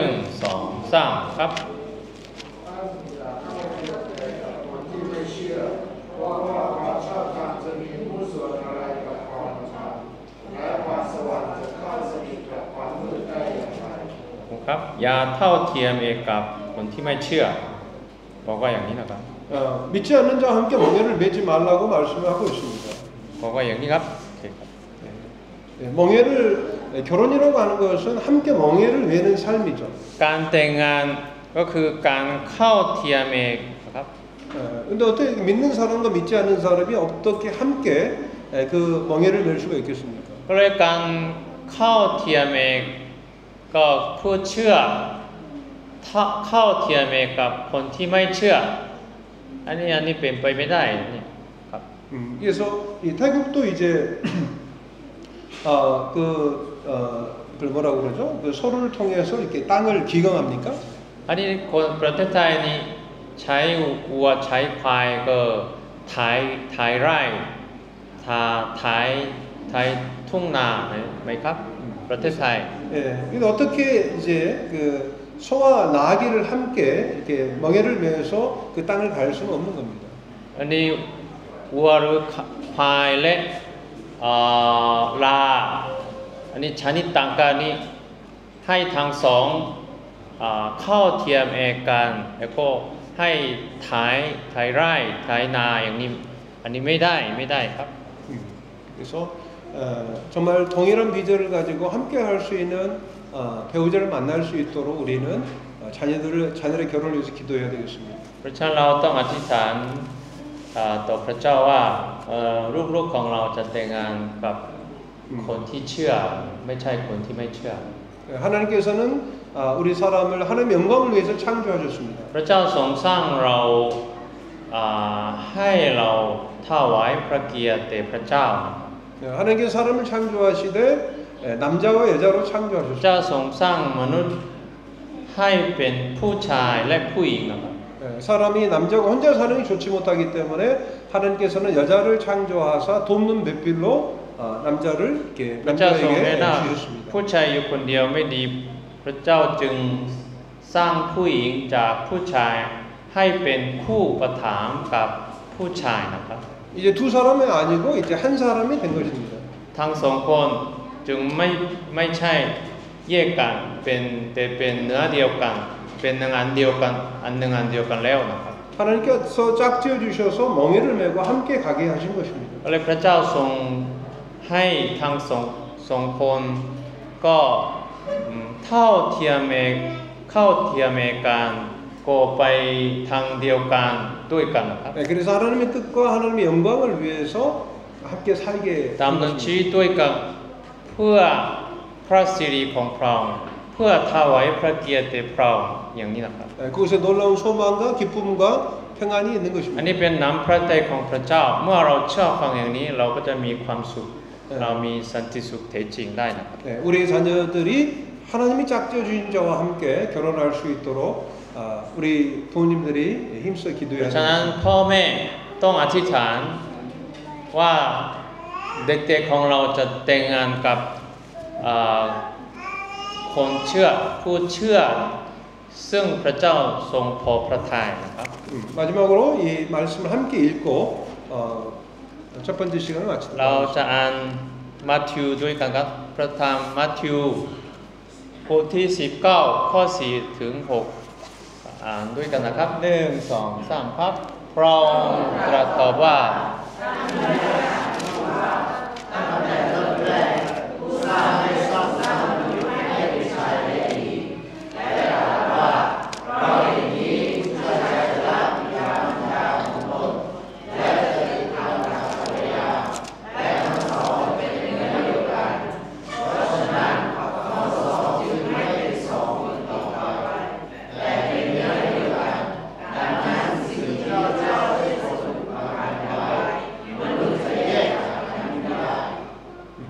1 2 3ครับ คนที่ไม่เชื่อว่าความชอบธรรมจะมีผู้ส่วนอะไรกับความธรรมและความสว่างจะเข้าสนิทกับความมืดได้อย่างไร ครับอย่าเท่าเทียมเองกับคนที่ไม่เชื่อบอกว่าอย่างนี้นะครับ 믿지 않는 자와 함께 멍에를 매지 말라고 말씀을 하고 있습니다. บอกว่าอย่างนี้ครับโอเคครับ 멍에를 결혼이라고 하는 것은 함께 멍에를 매는 삶이죠. การแต่งงานก็คือการเข้าเทียมเองนะครับ 근데 어떻게 믿는 사람과 믿지 않는 사람이 어떻게 함께 그 멍에를 맬 수가 있겠습니까? ก็เลยการเข้าเทียมเองก็ผู้เชื่อเข้าเทียมเองกับคนที่ไม่เชื่ออันนี้เป็นไปไม่ได้นี่ครับ 그래서 이 태국도 이제 그걸 뭐라고 그러죠? 그 소를 통해서 이렇게 땅을 기경합니까? อันนี้คนประเทศไทยนี่ใช้วัวใช้ควายก็ไถไร่ไถทุ่งนาไหมครับประเทศไทย 예, 근데 어떻게 이제 그 소와 나귀를 함께 이렇게 멍에를 매서 그 땅을 갈 수는 없는 겁니다. อันนี้วัวหรือควายและลาอันนี้ชนิดต่างกันนี่ให้ทั้งสองเข้าเทียมเองกันแล้วก็ให้ไถไร่ไถนาอย่างนี้อันนี้ไม่ได้ครับ 그래서 정말 동일한 비전을 가지고 함께 할 수 있는 배우자를 만날 수 있도록 우리는 자녀들의 결혼을 위해서 기도해야 되겠습니다. เพราะฉะนั้นเราต้องอธิษฐานต่อพระเจ้าว่าลูกๆของเราจะแต่งงานกับคนที่เชื่อไม่ใช่คนที่ไม่เชื่อ 하나님께서는 우리 사람을 하나님의 영광을 위해서 창조하셨습니다. พระเจ้าทรงสร้างเราให้เราถวายพระเกียรติแด่พระเจ้า 하나님께서 사람을 창조하시되 남자와 여자로 พระ 창조하셨습니다. เจ้าทรงสร้างมนุษย์ให้เป็นผู้ชายและผู้หญิงนะครับ 사람이 남자가 혼자 사는 게 좋지 못하기 때문에 하나님께서는 여자를 창조하사 돕는 배필로 남자를 이렇게 พระเจ้าทรงแนะ 남자에게 นำ 주셨습니다. ผู้ชายอยู่คนเดียวไม่ดีพระเจ้าจึงสร้างผู้หญิงจากผู้ชายให้เป็นคู่ประถามกับผู้ชายนะครับ 이제 두 사람이 아니고 이제 한 사람이 된 것입니다. ทั้งสองคนจึงไม่ใช่แยกกันแต่เป็นเนื้อเดียวกันเป็นหนึ่งอันเดียวกันอันหนึ่งอันเดียวกันแล้วนะครับ 하나님께서 짝지어 주셔서 멍에를 메고 함께 가게 하신 것입니다. ก็เลยพระเจ้าทรงให้ทั้งสองคนก็เท่าเทียมกันก็ไปทางเดียวกันด้วยกันนะครับ 그래서 하나님의 뜻과 하나님의 영광을 위해서 함께 살게 ดำเนินชีวิตด้วยกันเพื่อพระสิริของพระองค์เพื่อถวายพระเกียรติแด่พระองค์อย่างนี้นะครับ 그곳에 놀라운 소망과 기쁨과 평안이 있는 อัน 것입니다. นี้เป็นน้ำพระทัยของพระเจ้าเมื่อเราเชื่อฟังอย่างนี้เราก็จะมีความสุขเรามีสันติสุขแท้จริงได้นะครับ 우리 자녀들이 하나님이 짝지어 주신 자와 함께 결혼할 수 있도록 우리 부모님들이 힘써 เพ 기도해야 ราะฉะนั้น 됩니다. พ่อแม่ ต้องอธิษฐานว่าเด็กๆของเราจะแต่งงานกับคนเชื่อผู้เชื่อซึ่งพระเจ้าทรงพอพระทัยนะครับ 마지막으로 이 말씀을 함께 읽고 첫 번째 시간을 เรา 마치도록 จะอ่านมัทธิวด้วยกันครับพระธรรมมัทธิวบทที่19ข้อ4ถึง6อ่านด้วยกันนะครับ1 2 3ครับพระองค์ตรัสตอบว่า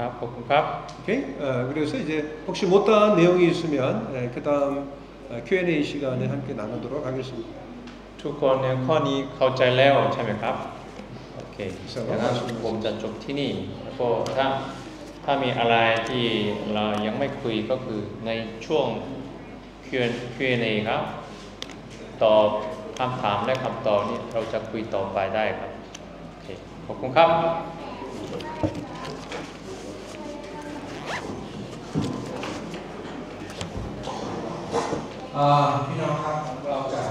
ครับขอบคุณครับ 오케이? 그래서 이제 혹시 못다한 내용이 있으면 그 다음 Q&A 시간에 함께 나누도록 하겠습니다. ทุกคนเนี่ยข้อนี้เข้าใจแล้วใช่ไหมครับโอเคดังนั้นผมจะจบที่นี่แล้วก็ถ้ามีอะไรที่เรายังไม่คุยก็คือในช่วง Q&A ครับตอบคำถามและคำตอบนี้เราจะคุยต่อไปได้ครับโอเคขอบคุณครับ พี่น้องครับเราจะ